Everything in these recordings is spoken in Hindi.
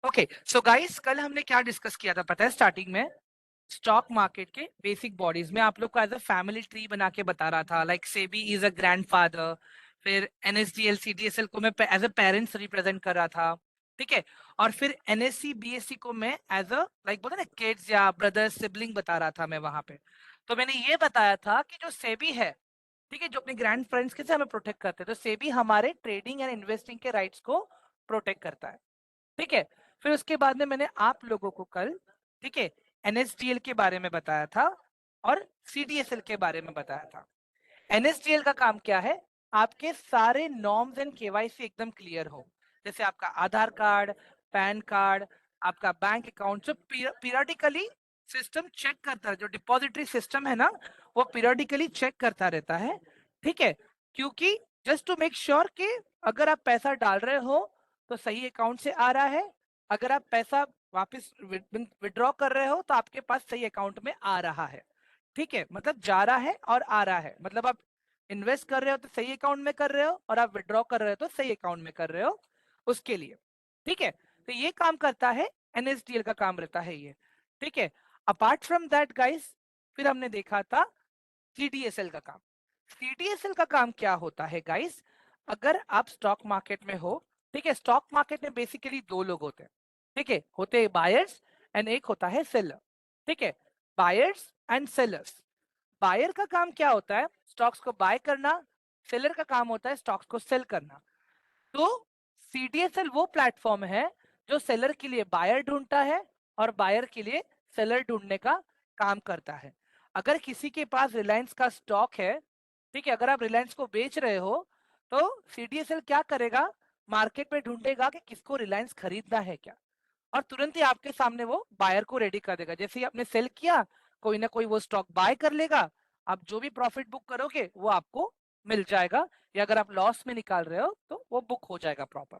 ओके सो गाइस, कल हमने क्या डिस्कस किया था पता है? स्टार्टिंग में स्टॉक मार्केट के बेसिक बॉडीज में आप लोग को एज अ फैमिली ट्री बना के बता रहा था, like SEBI is a grandfather, फिर एनएसडीएल सीडीएसएल को मैं एज अ पेरेंट्स रिप्रेजेंट कर रहा था, ठीक है। और फिर एनएससी बीएससी को मैं एज अ लाइक बोलते ना किड्स या ब्रदर्स सिबलिंग बता रहा था मैं वहां पे। तो मैंने ये बताया था कि जो सेबी है, ठीक है, जो अपने ग्रैंड फ्रेंड्स के से हमें प्रोटेक्ट करते हैं, तो सेबी हमारे ट्रेडिंग एंड इन्वेस्टिंग के राइट्स को प्रोटेक्ट करता है, ठीक है। फिर उसके बाद में मैंने आप लोगों को कल, ठीक है, एनएसडीएल के बारे में बताया था और सीडीएसएल के बारे में बताया था। एनएसडीएल का काम क्या है? आपके सारे नॉर्म्स एंड केवाईसी एकदम क्लियर हो, जैसे आपका आधार कार्ड, पैन कार्ड, आपका बैंक अकाउंट, जो पीरियडिकली सिस्टम चेक करता है, जो डिपॉजिटरी सिस्टम है ना, वो पीरियडिकली चेक करता रहता है, ठीक है। क्योंकि जस्ट टू मेक श्योर कि अगर आप पैसा डाल रहे हो तो सही अकाउंट से आ रहा है, अगर आप पैसा वापस विड्रॉ कर रहे हो तो आपके पास सही अकाउंट में आ रहा है, ठीक है। मतलब जा रहा है और आ रहा है, मतलब आप इन्वेस्ट कर रहे हो तो सही अकाउंट में कर रहे हो, और आप विड्रॉ कर रहे हो तो सही अकाउंट में कर रहे हो, उसके लिए, ठीक है। तो ये काम करता है, एनएसडीएल का काम रहता है ये, ठीक है। अपार्ट फ्रॉम दैट गाइस, फिर हमने देखा था सीडीएसएल का काम। सीडीएसएल का काम क्या होता है गाइस? अगर आप स्टॉक मार्केट में हो, ठीक है, स्टॉक मार्केट में बेसिकली दो लोग होते हैं, ठीक है, होते हैं बायर्स एंड एक होता है सेलर, ठीक है। बायर्स एंड सेलर्स, बायर का काम क्या होता है? स्टॉक्स को बाय करना। सेलर का काम होता है स्टॉक्स को सेल करना। तो सीडीएसएल वो प्लेटफॉर्म है जो सेलर के लिए बायर ढूंढता है और बायर के लिए सेलर ढूंढने का काम करता है। अगर किसी के पास रिलायंस का स्टॉक है, ठीक है, अगर आप रिलायंस को बेच रहे हो, तो सीडीएसएल क्या करेगा? मार्केट में ढूंढेगा कि किसको रिलायंस खरीदना है क्या, और तुरंत ही आपके सामने वो बायर को रेडी कर देगा। जैसे ही आपने सेल किया, कोई ना कोई वो स्टॉक बाय कर लेगा, आप जो भी प्रॉफिट बुक करोगे वो आपको मिल जाएगा, या अगर आप लॉस में निकाल रहे हो तो वो बुक हो जाएगा प्रॉपर,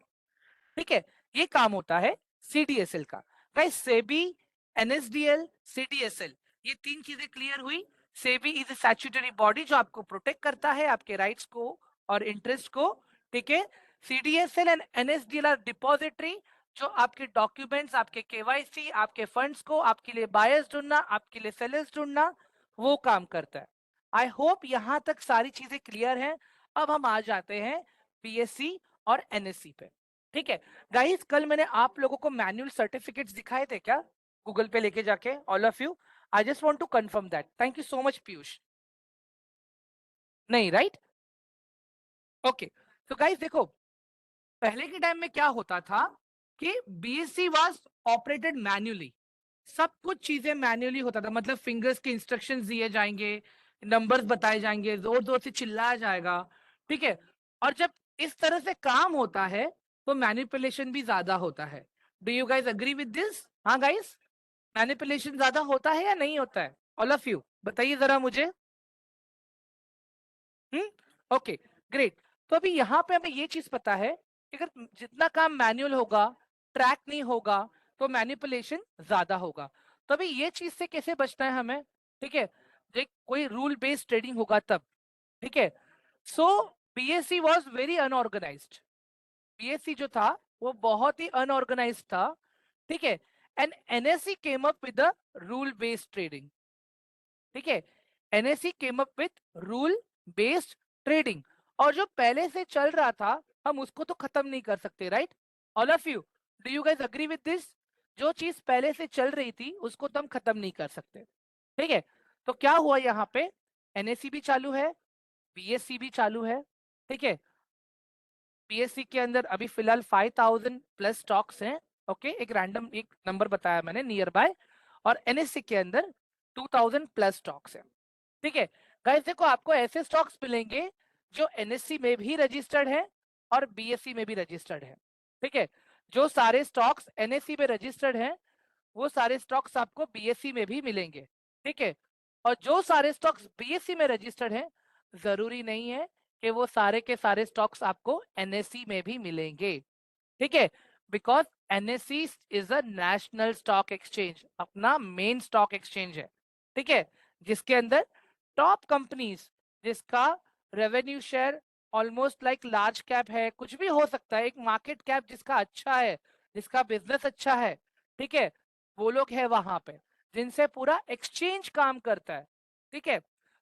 ठीक है। ये काम होता है सीडीएसएल का। गाइस, सेबी, एनएसडीएल, सीडीएसएल, ये तीन चीजें क्लियर हुई। SEBI is a statutory body जो आपको प्रोटेक्ट करता है, आपके राइट्स को और इंटरेस्ट को, ठीक है। CDSL and NSDL are depository, जो आपके डॉक्यूमेंट्स, आपके केवाईसी, आपके फंड्स को आपके लिए बायर्स ढूंढना, आपके लिए सेलर्स ढूंढना, वो काम करता है। आई होप यहां तक सारी चीजें क्लियर हैं। अब हम आ जाते हैं बीएससी और एनएससी पे, ठीक है। गाइस, कल मैंने आप लोगों को मैनुअल सर्टिफिकेट्स दिखाए थे क्या, गूगल पे लेके जाके? All of you, I just want to confirm that. Thank you so much Piyush. नहीं, राइट? ओके। तो गाइस देखो, पहले के टाइम में क्या होता था कि बीएससी वाज ऑपरेटेड मैन्युअली। सब कुछ चीजें मैन्युअली होता था, मतलब फिंगर्स के इंस्ट्रक्शंस दिए जाएंगे, नंबर्स बताए जाएंगे, जोर जोर से चिल्लाया जाएगा, ठीक है। और जब इस तरह से काम होता है तो मैनिपुलेशन भी ज्यादा होता है। Do you guys agree with this? हाँ गाइस, मैनिपुलेशन ज्यादा होता है या नहीं होता है? ऑल ऑफ यू बताइए जरा मुझे। Okay, great. तो अभी यहाँ पे हमें ये चीज पता है कि अगर जितना काम मैनुअल होगा, ट्रैक नहीं होगा, तो मैनिपुलेशन ज्यादा होगा। तो अभी ये चीज से कैसे बचना है हमें, ठीक है? देख, कोई रूल बेस्ड ट्रेडिंग होगा तब, ठीक है। सो BSc was very unorganised. BSc जो था वो बहुत ही अनऑर्गेनाइज्ड था, ठीक है। And NSC came up with rule based trading, ठीक है। NSC came up with rule based trading, और जो पहले से चल रहा था हम उसको तो खत्म नहीं कर सकते, right? All of you, do you guys agree with this? जो चीज पहले से चल रही थी उसको तो हम खत्म नहीं कर सकते, ठीक है। तो क्या हुआ यहाँ पे? एनएससी भी चालू है, बीएससी भी चालू है, ठीक है। बीएससी के अंदर अभी फिलहाल 5000 प्लस स्टॉक्स हैं, ओके, एक रैंडम एक नंबर बताया मैंने नियर बाय। और एनएससी के अंदर 2000 प्लस स्टॉक्स हैं, ठीक है। गाइस देखो, आपको ऐसे स्टॉक्स मिलेंगे जो एनएससी में भी रजिस्टर्ड है और बीएससी में भी रजिस्टर्ड है, ठीक है। जो सारे स्टॉक्स एनएससी में रजिस्टर्ड हैं वो सारे स्टॉक्स आपको बीएससी में भी मिलेंगे, ठीक है। और जो सारे स्टॉक्स बीएससी में रजिस्टर्ड हैं, जरूरी नहीं है कि वो सारे के सारे स्टॉक्स आपको एनएससी में भी मिलेंगे, ठीक है। Because NSC is a national stock exchange, अपना मेन स्टॉक एक्सचेंज है, ठीक है, जिसके अंदर टॉप कंपनीज, जिसका revenue share almost like large cap है, कुछ भी हो सकता है, एक मार्केट कैप जिसका अच्छा है, जिसका बिजनेस अच्छा है, ठीक है, वो लोग है वहां पे जिनसे पूरा एक्सचेंज काम करता है, ठीक है।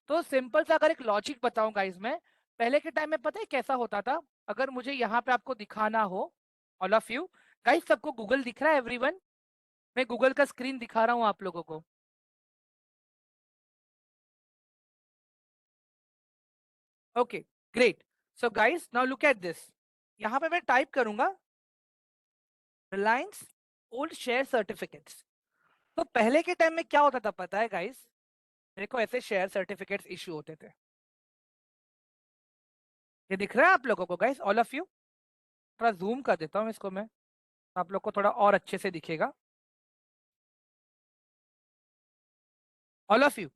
तो सिंपल सा अगर एक लॉजिक बताऊं गाइस, मैं पहले के टाइम में पता है कैसा होता था, अगर मुझे यहाँ पे आपको दिखाना हो, ऑल ऑफ यू गाइस, सबको गूगल दिख रहा है एवरीवन? मैं गूगल का स्क्रीन दिखा रहा हूँ आप लोगों को। Okay, great. So guys now look at this, यहाँ पे मैं टाइप करूंगा रिलायंस ओल्ड शेयर सर्टिफिकेट्स। तो पहले के टाइम में क्या होता था पता है गाइस? देखो ऐसे शेयर सर्टिफिकेट्स इशू होते थे। ये दिख रहा है आप लोगों को गाइस, ऑल ऑफ यू? थोड़ा जूम कर देता हूँ इसको मैं, आप लोग को थोड़ा और अच्छे से दिखेगा, ऑल ऑफ यू।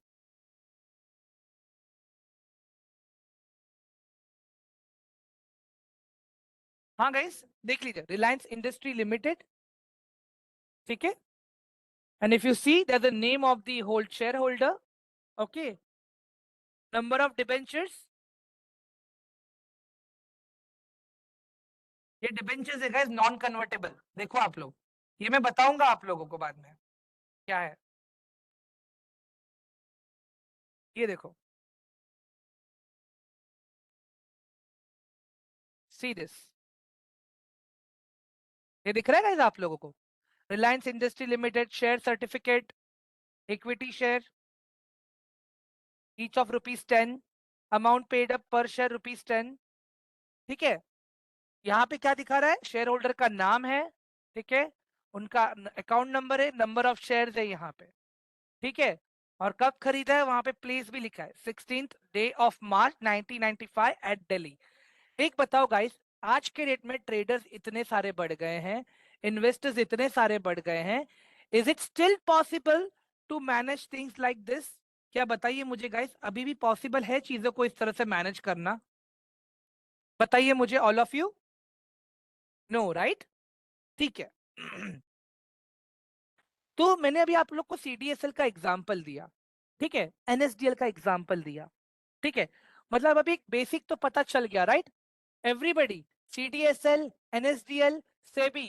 हाँ गाइस देख लीजिए, रिलायंस इंडस्ट्री लिमिटेड, ठीक है। And if you see there the name of the hold shareholder, okay, number of debentures, ये डिबेंचर्स है गाइस नॉन कन्वर्टेबल, देखो आप लोग, ये मैं बताऊंगा आप लोगों को बाद में क्या है। ये देखो, सी दिस, ये दिख रहा है गाइस आप लोगों को? Reliance industry limited share certificate, equity share, each of ₹10, amount paid up पर शेयर ₹10, ठीक है। यहाँ पे क्या दिखा रहा है? शेयर होल्डर का नाम है, ठीक है, उनका अकाउंट नंबर है, नंबर ऑफ शेयर्स है यहाँ पे, ठीक है, और कब खरीदा है वहां पे प्लेस भी लिखा है, 16th day of March 1995 at Delhi. एक बताओ गाइस, आज के डेट में ट्रेडर्स इतने सारे बढ़ गए हैं, इन्वेस्टर्स इतने सारे बढ़ गए हैं, is it still possible to manage things like this? क्या बताइए मुझे गाइस, अभी भी पॉसिबल है चीजों को इस तरह से मैनेज करना? बताइए मुझे all of you. No, right? ठीक है। तो मैंने अभी आप लोग को सीडीएसएल का एग्जांपल दिया, ठीक है, एनएसडीएल का एग्जांपल दिया, ठीक है, मतलब अभी एक बेसिक तो पता चल गया, right? Everybody, CDSL, NSDL, SEBI,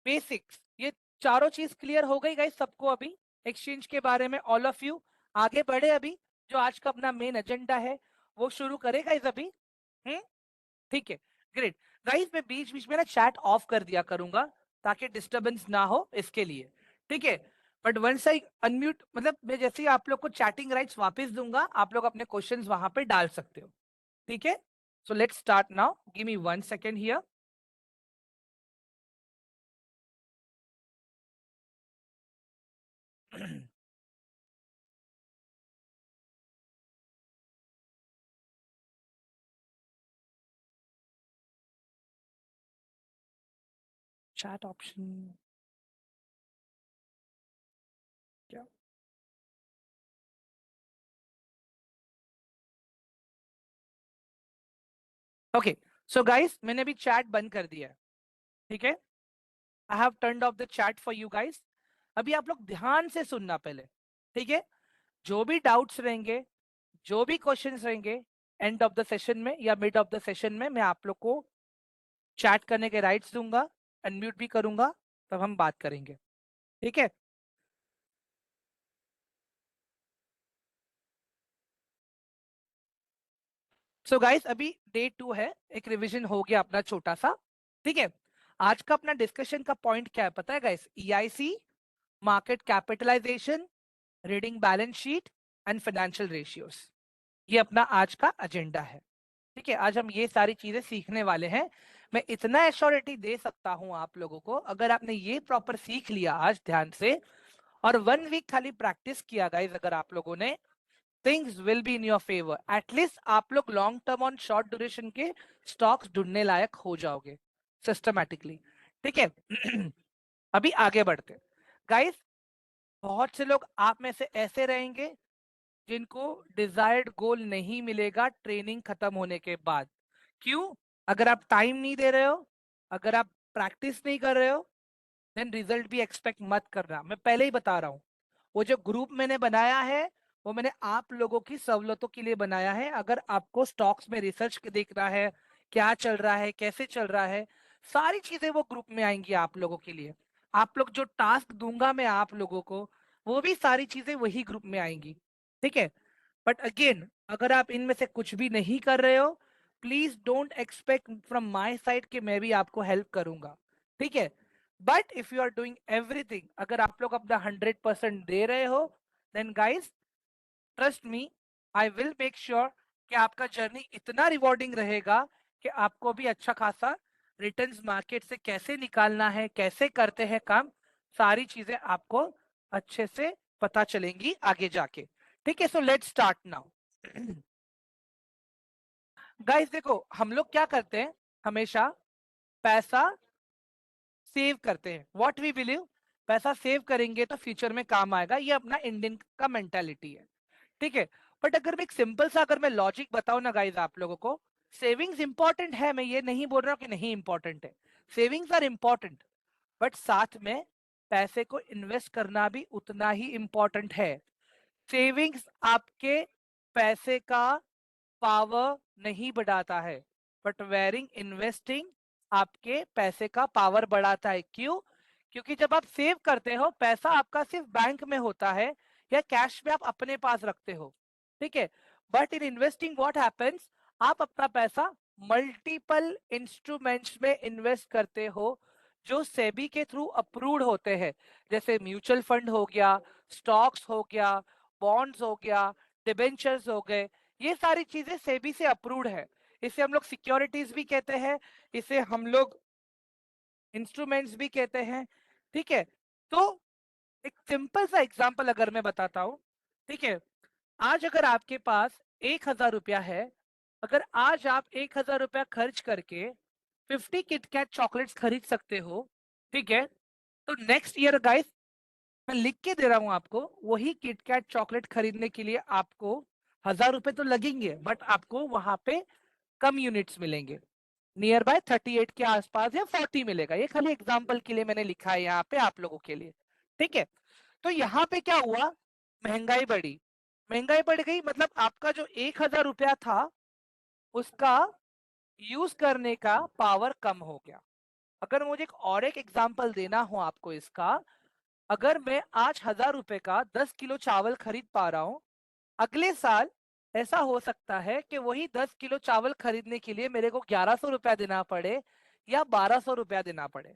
basics, ये चारों चीज क्लियर हो गई गाइस सबको अभी एक्सचेंज के बारे में, ऑल ऑफ यू? आगे बढ़े अभी, जो आज का अपना मेन एजेंडा है वो शुरू करे गाइस अभी। हम्म, ठीक है, ग्रेट। गाइस मैं बीच बीच में ना चैट ऑफ कर दिया करूंगा ताकि डिस्टरबेंस ना हो इसके लिए, ठीक है। बट वंस आई अनम्यूट, मतलब मैं जैसे ही आप लोग को चैटिंग राइट्स वापस दूंगा, आप लोग अपने क्वेश्चंस वहां पे डाल सकते हो, ठीक है। So let's start now, give me 1 second here. Chat option क्या? ओके, सो गाइस मैंने अभी चैट बंद कर दिया है, ठीक है। I have turned of the chat for you guys. अभी आप लोग ध्यान से सुनना पहले, ठीक है। जो भी डाउट्स रहेंगे, जो भी क्वेश्चंस रहेंगे, एंड ऑफ द सेशन में या मिड ऑफ द सेशन में मैं आप लोग को चैट करने के राइट्स दूंगा, अनम्यूट भी करूंगा, तब हम बात करेंगे, ठीक है। सो गाइस अभी डे 2 है, एक रिवीजन हो गया अपना छोटा सा, ठीक है। आज का अपना डिस्कशन का पॉइंट क्या है पता है guys? EIC, market capitalisation, reading balance sheet and financial ratios, ये अपना आज का एजेंडा है, ठीक है। आज हम ये सारी चीजें सीखने वाले हैं। मैं इतना एश्योरिटी दे सकता हूं आप लोगों को, अगर आपने ये प्रॉपर सीख लिया आज ध्यान से, और 1 वीक खाली प्रैक्टिस किया गाइस अगर आप लोगों ने, things will be in your favour. At least आप लोग लॉन्ग टर्म और शॉर्ट ड्यूरेशन के स्टॉक्स ढूंढने लायक हो जाओगे सिस्टमैटिकली, ठीक है। अभी आगे बढ़ते गाइस, बहुत से लोग आप में से ऐसे रहेंगे जिनको डिजायर्ड गोल नहीं मिलेगा ट्रेनिंग खत्म होने के बाद। क्यों? अगर आप टाइम नहीं दे रहे हो, अगर आप प्रैक्टिस नहीं कर रहे हो, देन रिजल्ट भी एक्सपेक्ट मत करना, मैं पहले ही बता रहा हूँ। वो जो ग्रुप मैंने बनाया है, वो मैंने आप लोगों की सहूलतों के लिए बनाया है। अगर आपको स्टॉक्स में रिसर्च देखना है, क्या चल रहा है, कैसे चल रहा है, सारी चीजें वो ग्रुप में आएंगी आप लोगों के लिए। आप लोग जो टास्क दूंगा मैं आप लोगों को, वो भी सारी चीजें वही ग्रुप में आएंगी। ठीक है। बट अगेन, अगर आप इनमें से कुछ भी नहीं कर रहे हो, please don't expect from my side कि मैं भी आपको हेल्प करूंगा। ठीक है। But if you are doing everything, अगर आप लोग अपना 100% दे रहे हो, then guys trust me, I will make sure कि आपका जर्नी इतना रिवॉर्डिंग रहेगा कि आपको भी अच्छा खासा रिटर्न्स मार्केट से कैसे निकालना है, कैसे करते हैं काम, सारी चीजें आपको अच्छे से पता चलेंगी आगे जाके। ठीक है। So let's start now. Guys देखो, हम लोग क्या करते हैं, हमेशा पैसा सेव करते हैं। व्हाट वी बिलीव, पैसा सेव करेंगे तो फ्यूचर में काम आएगा, ये अपना इंडियन का मेंटालिटी है। ठीक है। बट अगर मैं एक सिंपल सा अगर मैं लॉजिक बताऊं ना गाइस आप लोगों को, सेविंग्स इंपॉर्टेंट है, मैं ये नहीं बोल रहा हूं कि नहीं इंपॉर्टेंट है, सेविंग्स आर इंपॉर्टेंट, बट साथ में पैसे को इन्वेस्ट करना भी उतना ही इंपॉर्टेंट है। सेविंग्स आपके पैसे का पावर नहीं बढ़ाता है, बट वेरिंग इन्वेस्टिंग आपके पैसे का पावर बढ़ाता है। क्यों? क्योंकि जब आप सेव करते हो, पैसा आपका सिर्फ बैंक में होता है या कैश में आप अपने पास रखते हो। ठीक है। But in investing what happens, आप अपना पैसा मल्टीपल इंस्ट्रूमेंट्स में इन्वेस्ट करते हो जो सेबी के थ्रू अप्रूव्ड होते हैं। जैसे म्यूचुअल फंड हो गया, स्टॉक्स हो गया, बॉन्ड्स हो गया, डिबेंचर्स हो गए, ये सारी चीजें सेबी से अप्रूव्ड है। इसे हम लोग सिक्योरिटीज भी कहते हैं, इसे हम लोग इंस्ट्रूमेंट्स भी कहते हैं। ठीक है। तो एक सिंपल सा एग्जांपल अगर मैं बताता हूं, ठीक है, आज अगर आपके पास 1,000 रुपया है, अगर आज आप 1,000 रुपया खर्च करके 50 किटकैट चॉकलेट्स खरीद सकते हो, ठीक है, तो नेक्स्ट ईयर गाइस, मैं लिख के दे रहा हूं आपको, वही किटकैट चॉकलेट खरीदने के लिए आपको 1,000 रुपए तो लगेंगे, बट आपको वहां पे कम यूनिट्स मिलेंगे, नियर बाय 38 के आसपास या 40 मिलेगा। ये खाली एग्जांपल के लिए मैंने लिखा है यहाँ पे आप लोगों के लिए। ठीक है। तो यहाँ पे क्या हुआ, महंगाई बढ़ी, महंगाई बढ़ गई, मतलब आपका जो 1,000 रुपया था उसका यूज करने का पावर कम हो गया। अगर मुझे एक और एक एग्जांपल देना हो आपको इसका, अगर मैं आज 1,000 रुपए का 10 किलो चावल खरीद पा रहा हूं, अगले साल ऐसा हो सकता है कि वही 10 किलो चावल खरीदने के लिए मेरे को 1,100 रुपया देना पड़े या 1,200 रुपया देना पड़े।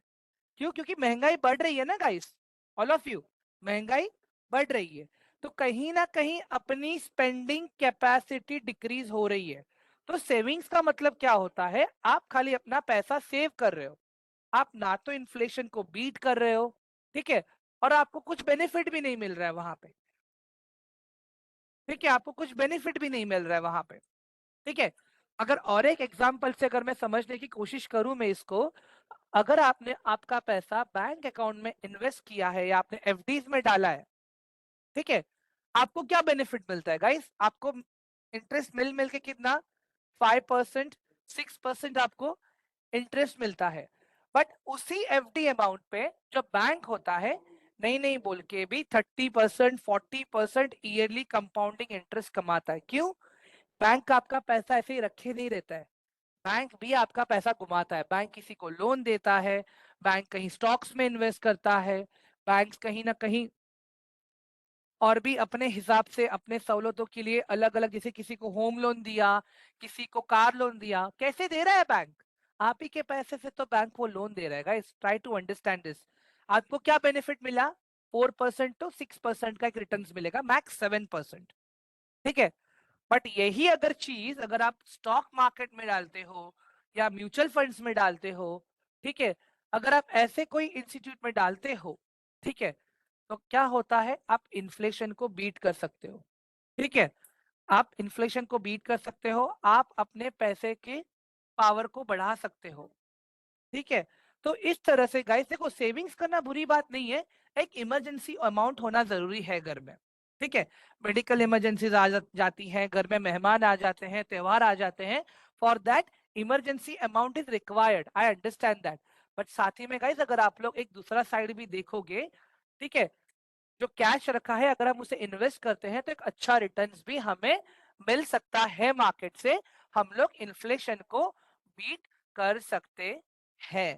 क्यों? क्योंकि महंगाई बढ़ रही है ना गाइस, ऑल ऑफ यू, महंगाई बढ़ रही है, तो कहीं ना कहीं अपनी स्पेंडिंग कैपेसिटी डिक्रीज हो रही है। तो सेविंग्स का मतलब क्या होता है, आप खाली अपना पैसा सेव कर रहे हो, आप ना तो इन्फ्लेशन को बीट कर रहे हो, ठीक है, और आपको कुछ बेनिफिट भी नहीं मिल रहा है वहां पे। ठीक है, आपको कुछ बेनिफिट भी नहीं मिल रहा है वहां पे। ठीक है। अगर और एक एग्जांपल से अगर मैं समझने की कोशिश करूं मैं इसको, अगर आपने आपका पैसा बैंक अकाउंट में इन्वेस्ट किया है या आपने एफडीज में डाला है, ठीक है, आपको क्या बेनिफिट मिलता है गाइस, आपको इंटरेस्ट मिल मिल के कितना, 5%, 6% आपको इंटरेस्ट मिलता है। बट उसी एफडी अमाउंट पे जो बैंक होता है, नहीं नहीं बोल के भी 30%, 40% ईयरली कंपाउंडिंग इंटरेस्ट कमाता है। क्यों? बैंक आपका पैसा ऐसे ही रखे नहीं रहता है, बैंक भी आपका पैसा घुमाता है, बैंक किसी को लोन देता है, बैंक कहीं स्टॉक्स में इन्वेस्ट करता है, बैंक कहीं ना कहीं और भी अपने हिसाब से अपने सहूलतों के लिए अलग अलग, जैसे किसी को होम लोन दिया, किसी को कार लोन दिया, कैसे दे रहा है बैंक, आप ही के पैसे से तो बैंक वो लोन दे रहा है। Guys try to understand this. आपको क्या बेनिफिट मिला, 4% टू 6% का एक रिटर्न मिलेगा, मैक्स 7%। ठीक है। बट यही अगर चीज अगर आप स्टॉक मार्केट में डालते हो या म्यूचुअल फंड्स में डालते हो, ठीक है, अगर आप ऐसे कोई इंस्टीट्यूट में डालते हो, ठीक है, तो क्या होता है, आप इन्फ्लेशन को बीट कर सकते हो। ठीक है। आप इन्फ्लेशन को बीट कर सकते हो, आप अपने पैसे के पावर को बढ़ा सकते हो। ठीक है। तो इस तरह से गाइस देखो, सेविंग्स करना बुरी बात नहीं है, एक इमरजेंसी अमाउंट होना जरूरी है घर में। ठीक है। मेडिकल इमरजेंसीज जाती हैं, घर में मेहमान आ जाते हैं, त्योहार आ जाते हैं, for that emergency amount is required, I understand that. But साथ ही में गाइस अगर आप लोग एक दूसरा साइड भी देखोगे, ठीक है, जो कैश रखा है अगर हम उसे इन्वेस्ट करते हैं तो एक अच्छा रिटर्न्स भी हमें मिल सकता है मार्केट से, हम लोग इन्फ्लेशन को बीट कर सकते है।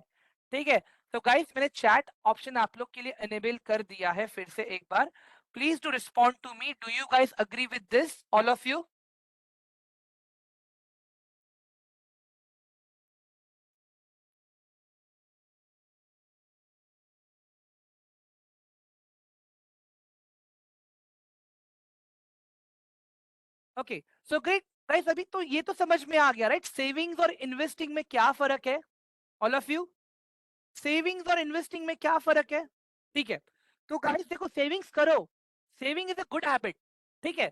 ठीक है, तो गाइस मैंने चैट ऑप्शन आप लोग के लिए एनेबल कर दिया है फिर से एक बार। Please to respond to me, do you guys agree with this all of you? Okay, so great guys, अभी तो ये तो समझ में आ गया राइट, सेविंग्स और इन्वेस्टिंग में क्या फर्क है? ऑल ऑफ यू, सेविंग्स और इन्वेस्टिंग में क्या फर्क है? ठीक है, तो गाइस देखो, सेविंग्स करो, saving is a good habit, ठीक है,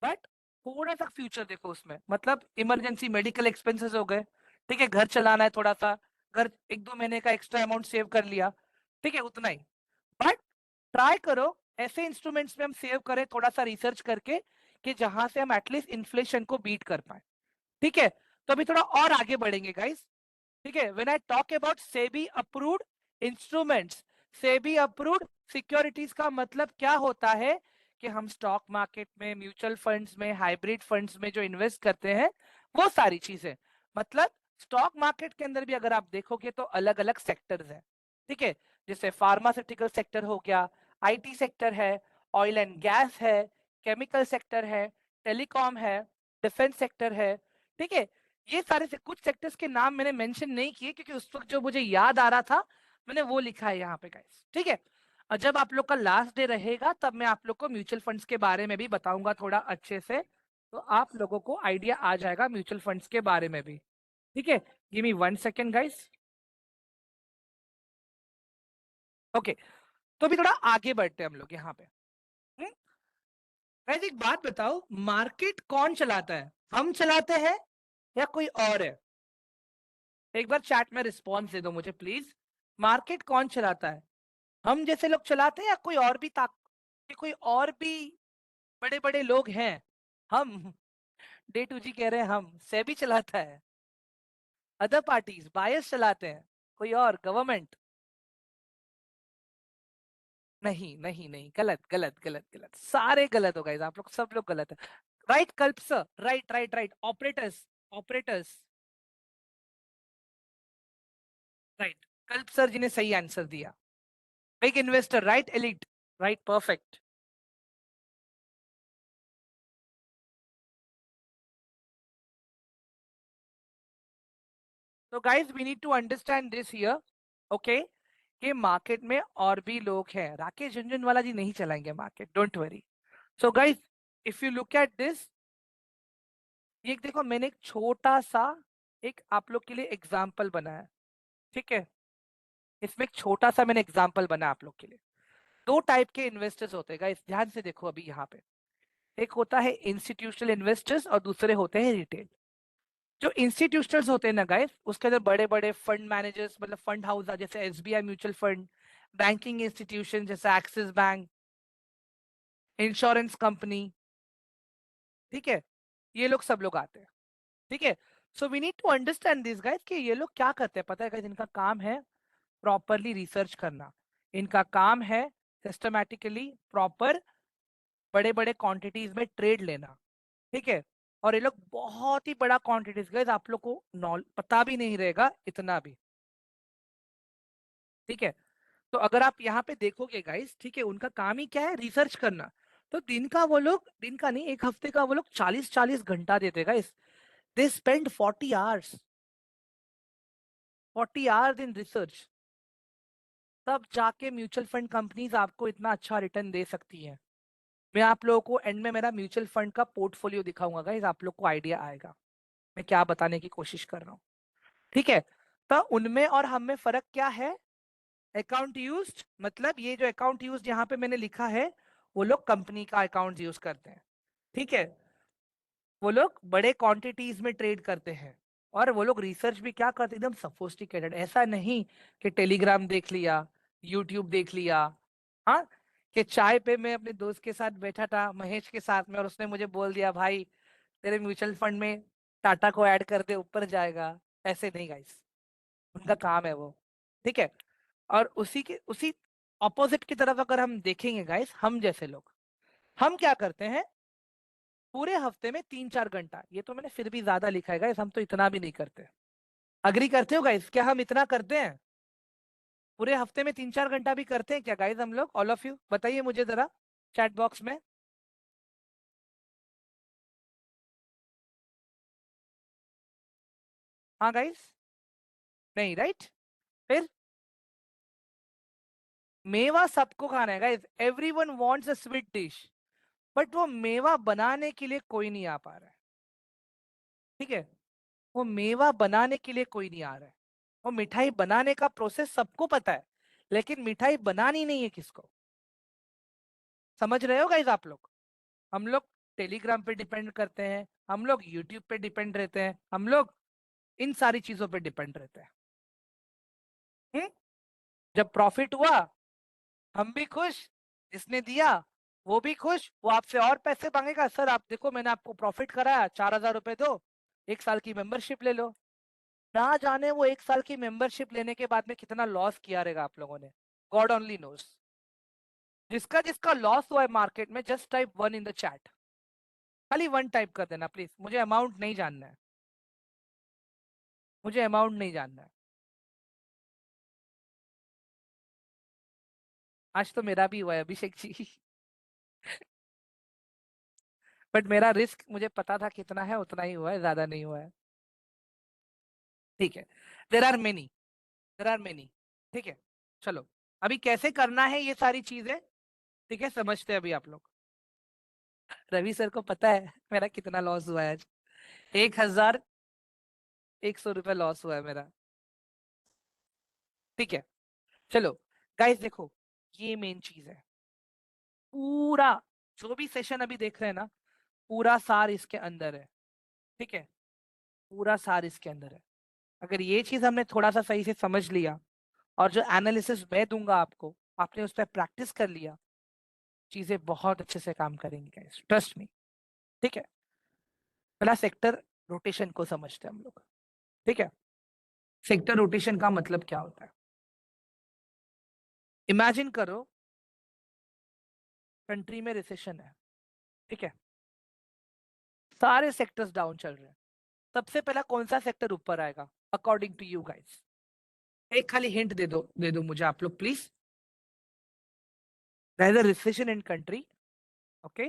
बट थोड़ा सा फ्यूचर देखो उसमें, मतलब इमरजेंसी मेडिकल एक्सपेंसेस हो गए, ठीक है, घर चलाना है थोड़ा सा, घर एक दो महीने का एक्स्ट्रा अमाउंट सेव कर लिया, ठीक है, उतना ही। बट ट्राई करो ऐसे इंस्ट्रूमेंट्स में हम सेव करें थोड़ा सा रिसर्च करके, कि जहां से हम एटलीस्ट इन्फ्लेशन को बीट कर पाए। ठीक है, तो अभी थोड़ा और आगे बढ़ेंगे गाइस। ठीक है, when I talk about SEBI approved instruments, SEBI approved securities का मतलब क्या होता है, कि हम स्टॉक मार्केट में, म्यूचुअल फंड्स में, हाइब्रिड फंड्स में जो इन्वेस्ट करते हैं, वो सारी चीजें, मतलब स्टॉक मार्केट के अंदर भी अगर आप देखोगे तो अलग अलग सेक्टर्स हैं। ठीक है, जैसे फार्मास्यूटिकल सेक्टर हो गया, आईटी सेक्टर है, ऑयल एंड गैस है, केमिकल सेक्टर है, टेलीकॉम है, डिफेंस सेक्टर है। ठीक है, ये सारे से कुछ सेक्टर्स के नाम मैंने मेंशन नहीं किए, क्योंकि उस वक्त जो मुझे याद आ रहा था मैंने वो लिखा है यहाँ पे गाइस। ठीक है, और जब आप लोग का लास्ट डे रहेगा तब मैं आप लोग को म्यूचुअल फंड्स के बारे में भी बताऊंगा थोड़ा अच्छे से, तो आप लोगों को आइडिया आ जाएगा म्यूचुअल फंड्स के बारे में भी। ठीक है, give me 1 second guys. Okay, तो अभी थोड़ा आगे बढ़ते हैं हम लोग यहाँ पे। गाइस एक बात बताओ, मार्केट कौन चलाता है, हम चलाते हैं या कोई और है? एक बार चैट में रिस्पॉन्स दे दो मुझे प्लीज, मार्केट कौन चलाता है, हम जैसे लोग चलाते हैं या कोई और भी कोई और भी बड़े बड़े लोग हैं? हम, डे टू जी कह रहे हैं, हम सेबी चलाता है, अदर पार्टीज बायस चलाते हैं, कोई और गवर्नमेंट? नहीं नहीं नहीं, गलत गलत गलत गलत, सारे गलत हो गए आप लोग, सब लोग गलत है। Right Kalp sir, right right right, operators, operators, right, Kalp sir ji ने सही आंसर दिया। Big investor, right, elite, right, perfect. तो guys we need to understand this here, okay, कि मार्केट में और भी लोग हैं, राकेश झुनझुनवाला जी नहीं चलाएंगे market, don't worry. So guys, if you look at this, ये देखो मैंने एक छोटा सा एक आप लोग के लिए एग्जाम्पल बनाया, ठीक है, इसमें एक छोटा सा मैंने एग्जाम्पल बना आप लोग के लिए। दो टाइप के इन्वेस्टर्स होते हैं गाइस, ध्यान से देखो अभी यहाँ पे, एक होता है इंस्टीट्यूशनल इन्वेस्टर्स और दूसरे होते हैं रिटेल। जो इंस्टीट्यूशनल्स होते हैं ना गाइस, उसके अंदर बड़े बड़े फंड मैनेजर्स, मतलब फंड हाउस जैसे SBI mutual fund, banking institution जैसे एक्सिस बैंक, इंश्योरेंस कंपनी, ठीक है, ये लोग सब लोग आते हैं। ठीक है, so we need to understand this guys, कि ये लोग क्या करते हैं पता है गाइस, इनका काम है प्रॉपरली रिसर्च करना, इनका काम है सिस्टमैटिकली प्रॉपर बड़े बड़े क्वांटिटीज में ट्रेड लेना। ठीक है, और ये लोग बहुत ही बड़ा क्वांटिटीज, गाइस आप लोग को पता भी नहीं रहेगा इतना भी। ठीक है, तो अगर आप यहाँ पे देखोगे गाइस, ठीक है, उनका काम ही क्या है, रिसर्च करना। तो दिन का वो लोग, दिन का नहीं, एक हफ्ते का वो लोग 40-40 घंटा देते guys, they spend 40 hours, 40 hours in research, तब जाके म्यूचुअल फंड कंपनीज आपको इतना अच्छा रिटर्न दे सकती है। मैं आप लोगों को एंड में मेरा म्यूचुअल फंड का पोर्टफोलियो दिखाऊंगा गाइस, आप लोग को आइडिया आएगा मैं क्या बताने की कोशिश कर रहा हूँ। ठीक है, तो उनमें और हम में फर्क क्या है? अकाउंट यूज्ड, मतलब ये जो अकाउंट यूज्ड यहाँ पे मैंने लिखा है, वो लोग कंपनी का अकाउंट यूज करते हैं। ठीक है, वो लोग बड़े क्वांटिटीज में ट्रेड करते हैं, और वो लोग रिसर्च भी क्या करते हैं, एकदम सफोस्टिकेटेड, ऐसा नहीं कि टेलीग्राम देख लिया, यूट्यूब देख लिया, हाँ, कि चाय पे मैं अपने दोस्त के साथ बैठा था महेश के साथ में, और उसने मुझे बोल दिया भाई तेरे म्यूचुअल फंड में टाटा को ऐड कर दे ऊपर जाएगा, ऐसे नहीं गाइस, उनका काम है वो। ठीक है, और उसी ऑपोजिट की तरफ अगर हम देखेंगे गाइस, हम जैसे लोग, हम क्या करते हैं, पूरे हफ्ते में 3-4 घंटा, ये तो मैंने फिर भी ज्यादा लिखा है गाइस, हम तो इतना भी नहीं करते, अग्री करते हो गाइस? क्या हम इतना करते हैं? पूरे हफ्ते में 3-4 घंटा भी करते हैं क्या गाइस हम लोग? ऑल ऑफ यू बताइए मुझे जरा चैट बॉक्स में। हाँ गाइस? नहीं, राइट? फिर मेवा सबको खाना है guys, everyone wants a sweet dish, but वो मेवा बनाने के लिए कोई नहीं आ पा रहा है। ठीक है? वो मेवा बनाने के लिए कोई नहीं आ रहा है। वो मिठाई बनाने का प्रोसेस सबको पता है, लेकिन मिठाई बनानी नहीं है किसको। समझ रहे हो गाइस आप लोग? हम लोग टेलीग्राम पे डिपेंड करते हैं, हम लोग यूट्यूब पे डिपेंड रहते हैं, हम लोग इन सारी चीजों पे डिपेंड रहते हैं। हम्म? जब प्रॉफिट हुआ, हम भी खुश, जिसने दिया वो भी खुश, वो आपसे और पैसे मांगेगा, सर आप देखो मैंने आपको प्रॉफिट कराया, 4,000 रुपए दो, 1 साल की मेंबरशिप ले लो। ना जाने वो 1 साल की मेंबरशिप लेने के बाद में कितना लॉस किया रहेगा आप लोगों ने, गॉड ओनली नोस। जिसका जिसका लॉस हुआ है मार्केट में, just type one in the chat. खाली वन टाइप कर देना प्लीज, मुझे अमाउंट नहीं जानना है, मुझे अमाउंट नहीं जानना है। आज तो मेरा भी हुआ है अभिषेक जी। बट मेरा रिस्क मुझे पता था कितना है, उतना ही हुआ है, ज्यादा नहीं हुआ है। ठीक है। There are many, there are many. ठीक है, चलो अभी कैसे करना है ये सारी चीजें, ठीक है, समझते हैं अभी आप लोग। रवि सर को पता है मेरा कितना लॉस हुआ है आज। 1,100 रुपये लॉस हुआ है मेरा। ठीक है, चलो गाइस देखो, ये मेन चीज है। पूरा जो भी सेशन अभी देख रहे हैं ना, पूरा सार इसके अंदर है। ठीक है, पूरा सार इसके अंदर है। अगर ये चीज हमने थोड़ा सा सही से समझ लिया, और जो एनालिसिस मैं दूंगा आपको, आपने उस पर प्रैक्टिस कर लिया, चीजें बहुत अच्छे से काम करेंगी गाइस, ट्रस्ट मी। ठीक है, पहला सेक्टर रोटेशन को समझते हैं हम लोग। ठीक है, सेक्टर रोटेशन का मतलब क्या होता है? इमेजिन करो कंट्री में रिसेशन है। ठीक है, सारे सेक्टर्स डाउन चल रहे हैं, सबसे पहला कौन सा सेक्टर ऊपर आएगा अकॉर्डिंग टू यू गाइस? एक खाली हिंट दे दो मुझे आप लोग please. There is a recession in country, okay,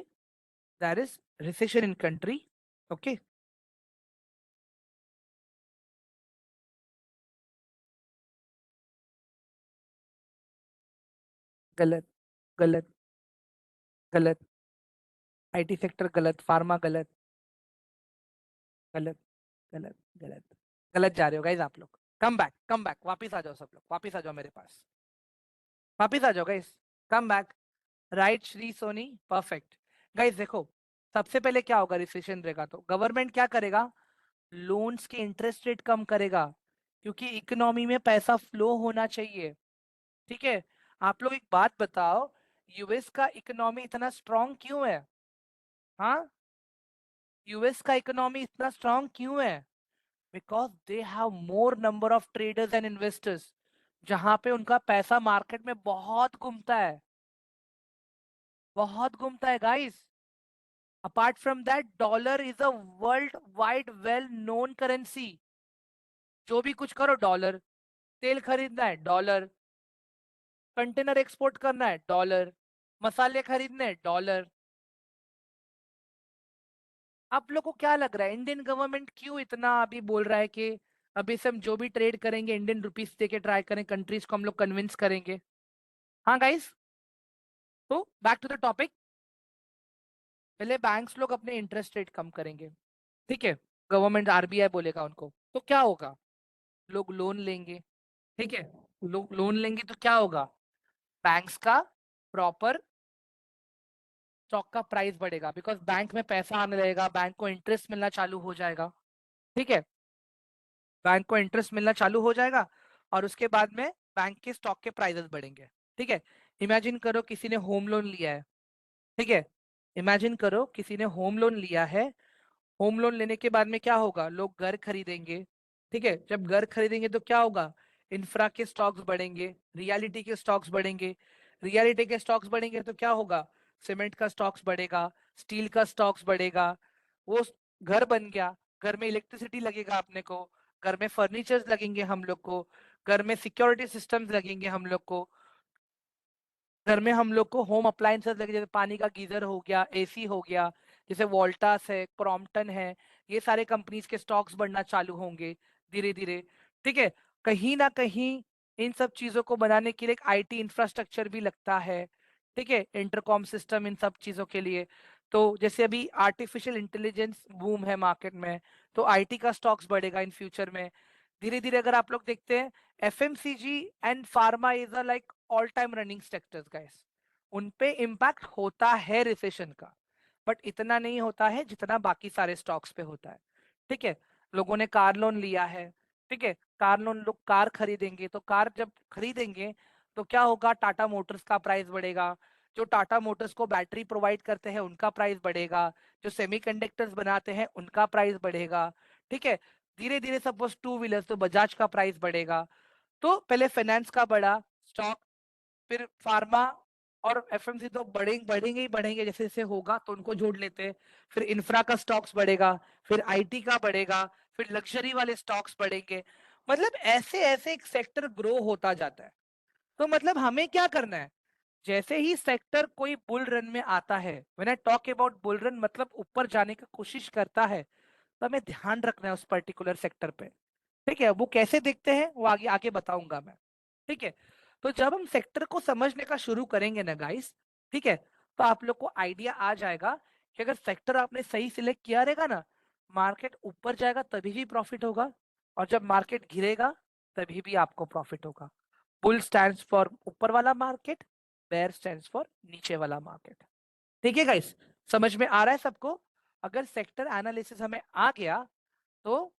there is recession in country, okay. गलत, गलत, गलत। आईटी सेक्टर गलत, फार्मा गलत, गलत, गलत, गलत, गलत जा रहे हो गाइस आप लोग। कम बैक, वापिस आ जाओ सब लोग, वापिस आ जाओ मेरे पास, वापिस आ जाओ guys. Come back. Right Shri Soni, perfect. Guys देखो, सबसे पहले क्या होगा, रिसेशन रहेगा तो गवर्नमेंट क्या करेगा? लोन्स के इंटरेस्ट रेट कम करेगा, क्योंकि इकोनॉमी में पैसा फ्लो होना चाहिए। ठीक है, आप लोग एक बात बताओ, यूएस का इकोनॉमी इतना स्ट्रांग क्यों है? हाँ, यूएस का इकोनॉमी इतना स्ट्रांग क्यों है? Because they have more number of traders and investors, जहां पे उनका पैसा मार्केट में बहुत घूमता है, बहुत घूमता है guys. Apart from that, dollar is a world wide well known currency. जो भी कुछ करो डॉलर, तेल खरीदना है डॉलर, कंटेनर एक्सपोर्ट करना है डॉलर, मसाले खरीदने हैं डॉलर। आप लोग को क्या लग रहा है, इंडियन गवर्नमेंट क्यों इतना अभी बोल रहा है कि अभी से हम जो भी ट्रेड करेंगे इंडियन रुपीस दे के ट्राई करें, कंट्रीज को हम लोग कन्विंस करेंगे? हाँ गाइस, तो बैक टू द टॉपिक। पहले बैंक्स लोग अपने इंटरेस्ट रेट कम करेंगे। ठीक है, गवर्नमेंट आरबीआई बोलेगा उनको, तो क्या होगा? लोग लोन लेंगे। ठीक है, लोग लोन लेंगे तो क्या होगा? बैंक्स का प्रॉपर स्टॉक का प्राइस बढ़ेगा, बिकॉज बैंक में पैसा आने लगेगा, बैंक को इंटरेस्ट मिलना चालू हो जाएगा। ठीक है, बैंक को इंटरेस्ट मिलना चालू हो जाएगा, और उसके बाद में बैंक के स्टॉक के प्राइसेस बढ़ेंगे। ठीक है, इमेजिन करो किसी ने होम लोन लिया है। ठीक है, इमेजिन करो किसी ने होम लोन लिया है। होम लोन लेने के बाद में क्या होगा, लोग घर खरीदेंगे। ठीक है, जब घर खरीदेंगे तो क्या होगा? इंफ्रा के स्टॉक्स बढ़ेंगे, रियलिटी के स्टॉक्स बढ़ेंगे। रियलिटी के स्टॉक्स बढ़ेंगे तो क्या होगा? सीमेंट का स्टॉक्स बढ़ेगा, स्टील का स्टॉक्स बढ़ेगा। वो घर बन गया, घर में इलेक्ट्रिसिटी लगेगा अपने को, घर में फर्नीचर्स लगेंगे हम लोग को, घर में सिक्योरिटी सिस्टम्स लगेंगे हम लोग को, घर में हम लोग को होम अप्लायंसेस लगे, जैसे पानी का गीजर हो गया, एसी हो गया, जैसे वोल्टास है, क्रॉम्पटन है, ये सारे कंपनीज के स्टॉक्स बढ़ना चालू होंगे धीरे धीरे। ठीक है, कहीं ना कहीं इन सब चीजों को बनाने के लिए एक आईटी इंफ्रास्ट्रक्चर भी लगता है। ठीक है, इंटरकॉम सिस्टम इन सब चीजों के लिए। तो जैसे अभी आर्टिफिशियल इंटेलिजेंस बूम है मार्केट में, तो आईटी का स्टॉक्स बढ़ेगा इन फ्यूचर में धीरे धीरे। अगर आप लोग देखते हैं, FMCG and pharma is a like all time running sectors guys, उन पे इम्पैक्ट होता है रिसेशन का, बट इतना नहीं होता है जितना बाकी सारे स्टॉक्स पे होता है। ठीक है, लोगों ने कार लोन लिया है, ठीक है, कार लोन, लोग कार खरीदेंगे, तो कार जब खरीदेंगे तो क्या होगा, टाटा मोटर्स का प्राइस बढ़ेगा, जो टाटा मोटर्स को बैटरी प्रोवाइड करते हैं उनका प्राइस बढ़ेगा, जो सेमीकंडक्टर्स बनाते हैं उनका प्राइस बढ़ेगा। ठीक है, धीरे धीरे सपोज टू व्हीलर्स, तो बजाज का प्राइस बढ़ेगा। तो पहले फाइनेंस का बढ़ा स्टॉक, फिर फार्मा और एफएमसी तो बढ़ेंगे ही बढ़ेंगे, जैसे जैसे होगा तो उनको जोड़ लेते हैं। फिर इंफ्रा का स्टॉक्स बढ़ेगा, फिर आईटी का बढ़ेगा, फिर लग्जरी वाले स्टॉक्स बढ़ेंगे। मतलब ऐसे ऐसे एक सेक्टर ग्रो होता जाता है। तो मतलब हमें क्या करना है, जैसे ही सेक्टर कोई बुल रन में आता है, when I talk about bull run, मतलब ऊपर जाने की कोशिश करता है, तो हमें ध्यान रखना है उस पर्टिकुलर सेक्टर पे। ठीक है, वो कैसे देखते हैं वो आगे आगे बताऊंगा मैं। ठीक है, तो जब हम सेक्टर को समझने का शुरू करेंगे ना गाइस, ठीक है, तो आप लोग को आइडिया आ जाएगा कि अगर सेक्टर आपने सही सिलेक्ट किया रहेगा ना, मार्केट ऊपर जाएगा तभी भी प्रॉफिट होगा, और जब मार्केट गिरेगा तभी भी आपको प्रॉफिट होगा। बुल स्टैंड्स फॉर ऊपर वाला मार्केट, बेयर स्टैंड्स फॉर नीचे वाला मार्केट। ठीक है गाइस, समझ में आ रहा है सबको? अगर सेक्टर एनालिसिस हमें आ गया, तो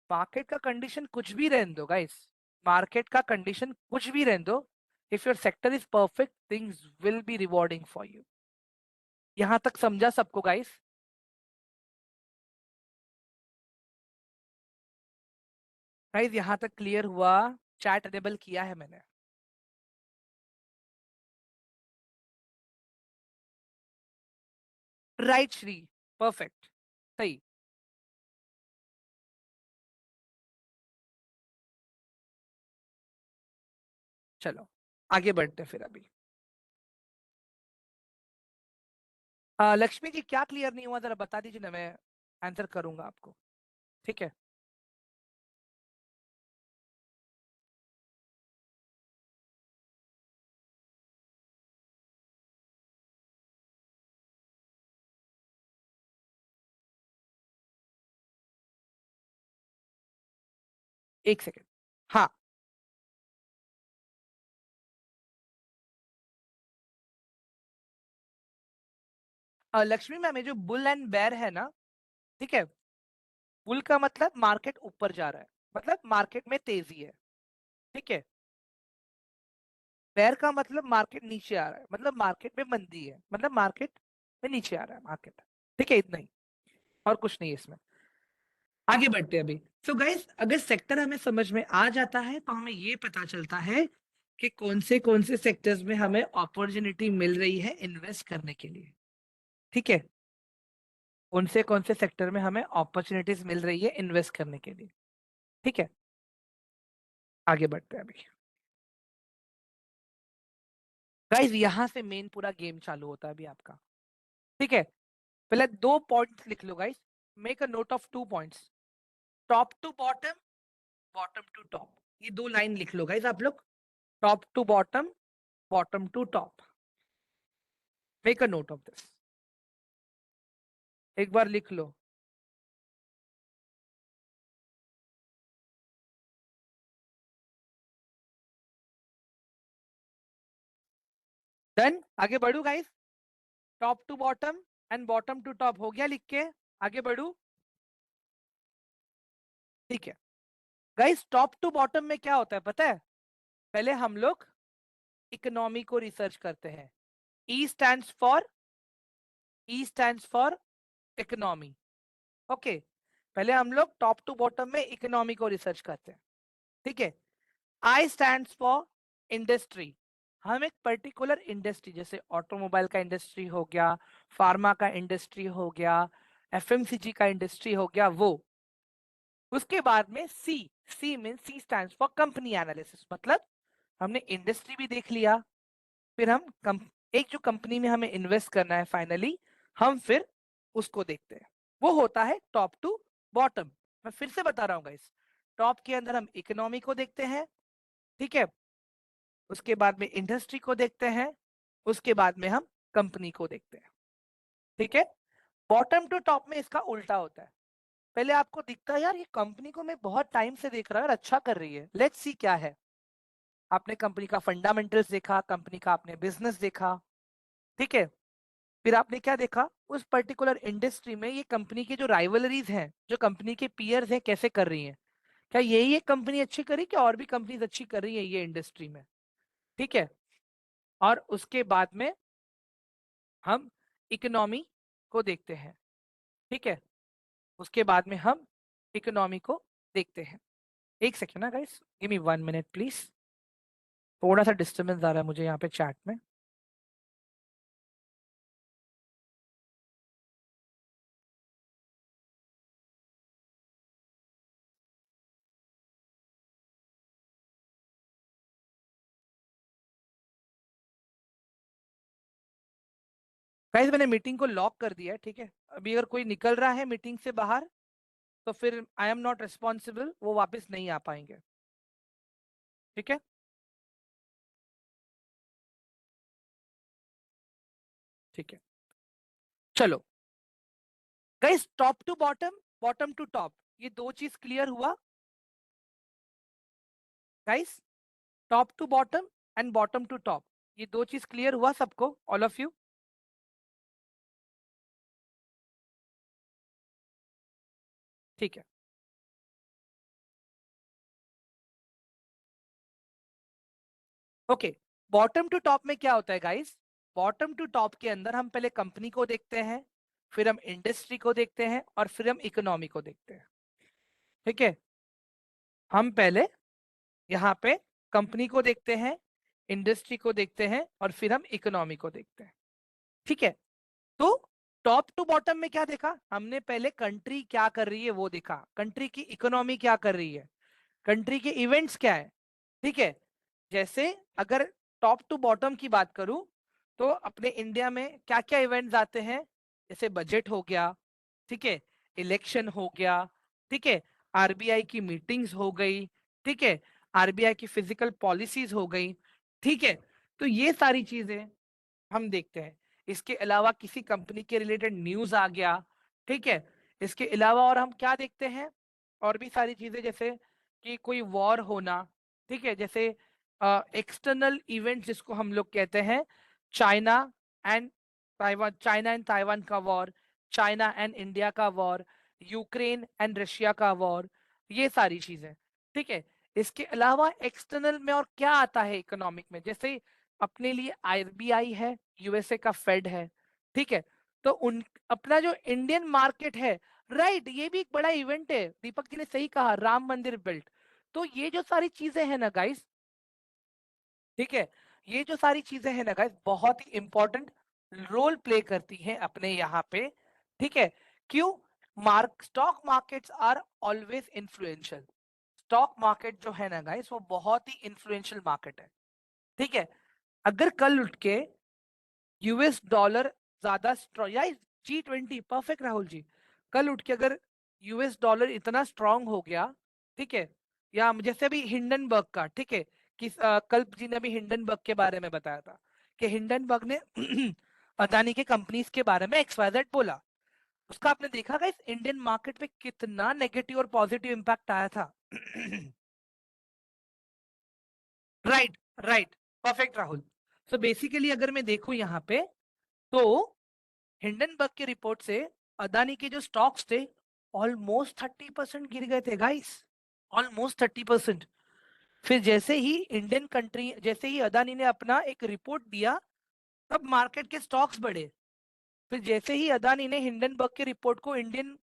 मार्केट का कंडीशन कुछ भी रहने दो गाइस, मार्केट का कंडीशन कुछ भी रहने दो, if your sector is perfect, things will B rewarding for you. यहां तक समझा सबको गाइस? गाइस यहां तक क्लियर हुआ? चैट एनेबल किया है मैंने। राइट श्री, परफेक्ट, सही। चलो आगे बढ़ते हैं फिर अभी। लक्ष्मी जी क्या क्लियर नहीं हुआ, जरा बता दीजिए ना, मैं आंसर करूंगा आपको। ठीक है, एक सेकेंड। हाँ, लक्ष्मी मैम, ये जो बुल एंड बेयर है ना, ठीक है, बुल का मतलब मार्केट ऊपर जा रहा है, मतलब मार्केट में तेजी है। ठीक है, बेयर का मतलब मार्केट नीचे आ रहा है, मतलब मार्केट में मंदी है, मतलब मार्केट में नीचे आ रहा है मार्केट। ठीक है, इतना ही, और कुछ नहीं है इसमें। आगे बढ़ते हैं अभी। सो गाइस, अगर सेक्टर हमें समझ में आ जाता है तो हमें ये पता चलता है कि कौन से सेक्टर्स में हमें अपॉर्चुनिटी मिल रही है इन्वेस्ट करने के लिए। ठीक है, कौन से सेक्टर में हमें अपॉर्चुनिटीज मिल रही है इन्वेस्ट करने के लिए। ठीक है, आगे बढ़ते हैं अभी। गाइस यहां से मेन पूरा गेम चालू होता है अभी आपका। ठीक है, पहले दो पॉइंट्स लिख लो guys, make a note of two points, top to bottom, bottom to top, ये दो लाइन लिख लो गाइस आप लोग, top to bottom, bottom to top, make a note of this, एक बार लिख लो। डन, आगे बढ़ू guys? Top to bottom and bottom to top हो गया लिख के? आगे बढ़ू? ठीक है गाइस, टॉप टू बॉटम में क्या होता है पता है? पहले हम लोग इकोनॉमी को रिसर्च करते हैं। ई stands for, E stands for economy. Okay, पहले हम लोग टॉप टू बॉटम में इकोनॉमी को रिसर्च करते हैं। ठीक है, आई स्टैंड्स फॉर इंडस्ट्री, हम एक पर्टिकुलर इंडस्ट्री, जैसे ऑटोमोबाइल का इंडस्ट्री हो गया, फार्मा का इंडस्ट्री हो गया, एफएमसीजी का इंडस्ट्री हो गया, वो उसके बाद में C, C mean C stands for company analysis, मतलब हमने इंडस्ट्री भी देख लिया, फिर हम एक जो कंपनी में हमें इन्वेस्ट करना है फाइनली, हम फिर उसको देखते हैं। वो होता है टॉप टू बॉटम। मैं फिर से बता रहा हूँ गाइस, टॉप के अंदर हम इकोनॉमी को देखते हैं, ठीक है, उसके बाद में इंडस्ट्री को देखते हैं, उसके बाद में हम कंपनी को देखते हैं, ठीक है। बॉटम टू टॉप में इसका उल्टा होता है। पहले आपको दिखता है यार ये कंपनी को मैं बहुत टाइम से देख रहा हूँ और अच्छा कर रही है, लेट्स सी क्या है। आपने कंपनी का फंडामेंटल्स देखा, कंपनी का आपने बिजनेस देखा, ठीक है। फिर आपने क्या देखा, उस पर्टिकुलर इंडस्ट्री में ये कंपनी की जो राइवलरीज हैं, जो कंपनी के पीयर्स हैं, कैसे कर रही हैं, क्या यही एक कंपनी अच्छी करी कि और भी कंपनीज अच्छी कर रही है ये इंडस्ट्री में, ठीक है। और उसके बाद में हम इकोनॉमी को देखते हैं, ठीक है, उसके बाद में हम इकोनॉमी को देखते हैं। एक सेकेंड ना guys, give me 1 minute please, थोड़ा सा डिस्टर्बेंस आ रहा है मुझे यहाँ पे चैट में। गाइस मैंने मीटिंग को लॉक कर दिया है, ठीक है। अभी अगर कोई निकल रहा है मीटिंग से बाहर, तो फिर आई एम नॉट रिस्पॉन्सिबल, वो वापस नहीं आ पाएंगे, ठीक है। ठीक है, चलो guys, top to bottom, bottom to top, ये दो चीज क्लियर हुआ guys. Top to bottom and bottom to top, ये दो चीज क्लियर हुआ सबको, ऑल ऑफ यू? ठीक है, ओके। बॉटम टू टॉप में क्या होता है गाइस, बॉटम टू टॉप के अंदर हम पहले कंपनी को देखते हैं, फिर हम इंडस्ट्री को देखते हैं, और फिर हम इकोनॉमी को देखते हैं, ठीक है। हम पहले यहाँ पे कंपनी को देखते हैं, इंडस्ट्री को देखते हैं, और फिर हम इकोनॉमी को देखते हैं, ठीक है। तो टॉप टू बॉटम में क्या देखा हमने, पहले कंट्री क्या कर रही है वो देखा, कंट्री की इकोनॉमी क्या कर रही है, कंट्री के इवेंट्स क्या है, ठीक है। जैसे अगर टॉप टू बॉटम की बात करूं, तो अपने इंडिया में क्या क्या इवेंट्स आते हैं, जैसे बजट हो गया, ठीक है, इलेक्शन हो गया, ठीक है, आरबीआई की मीटिंग्स हो गई, ठीक है, आरबीआई की फिजिकल पॉलिसीज हो गई, ठीक है। तो ये सारी चीजें हम देखते हैं। इसके अलावा किसी कंपनी के रिलेटेड न्यूज आ गया, ठीक है। इसके अलावा और हम क्या देखते हैं, और भी सारी चीजें, जैसे कि कोई वॉर होना, ठीक है, जैसे एक्सटर्नल इवेंट जिसको हम लोग कहते हैं, China and Taiwan, China and Taiwan का वॉर, चाइना एंड इंडिया का वॉर, यूक्रेन एंड रशिया का वॉर, ये सारी चीजें, ठीक है। इसके अलावा एक्सटर्नल में और क्या आता है इकोनॉमिक में, जैसे अपने लिए आरबीआई है, यूएसए का फेड है, ठीक है। तो उन अपना जो इंडियन मार्केट है, राइट, ये भी एक बड़ा इवेंट है, दीपक जी ने सही कहा, राम मंदिर बिल्ट। तो ये जो सारी चीजें हैं ना गाइस, ठीक है, ये जो सारी चीजें हैं ना गाइस, बहुत ही इंपॉर्टेंट रोल प्ले करती हैं अपने यहाँ पे, ठीक है। क्यों? Stock markets are always influential. Stock market जो है ना गाइस, वो बहुत ही इन्फ्लुएंशियल मार्केट है, ठीक है। अगर कल उठ के यूएस डॉलर ज्यादा स्ट्रॉन्ग, या G20 परफेक्ट राहुल जी, कल उठ के अगर यूएस डॉलर इतना स्ट्रांग हो गया, ठीक है, या जैसे अभी हिंडनबर्ग का, ठीक है, कि कल्प जी ने अभी हिंडनबर्ग के बारे में बताया था कि हिंडनबर्ग ने अदानी के कंपनीज के बारे में XYZ बोला, उसका आपने देखा इस इंडियन मार्केट पे कितना नेगेटिव और पॉजिटिव इंपैक्ट आया था। Right, right, perfect Rahul. So basically अगर मैं देखूं यहाँ पे, तो हिंडनबर्ग की रिपोर्ट से अदानी के जो स्टॉक्स थे, ऑलमोस्ट 30% गिर गए थे गाइस, ऑलमोस्ट 30%। फिर जैसे ही इंडियन कंट्री, जैसे ही अदानी ने अपना एक रिपोर्ट दिया, तब मार्केट के स्टॉक्स बढ़े। फिर जैसे ही अदानी ने हिंडनबर्ग की रिपोर्ट को इंडियन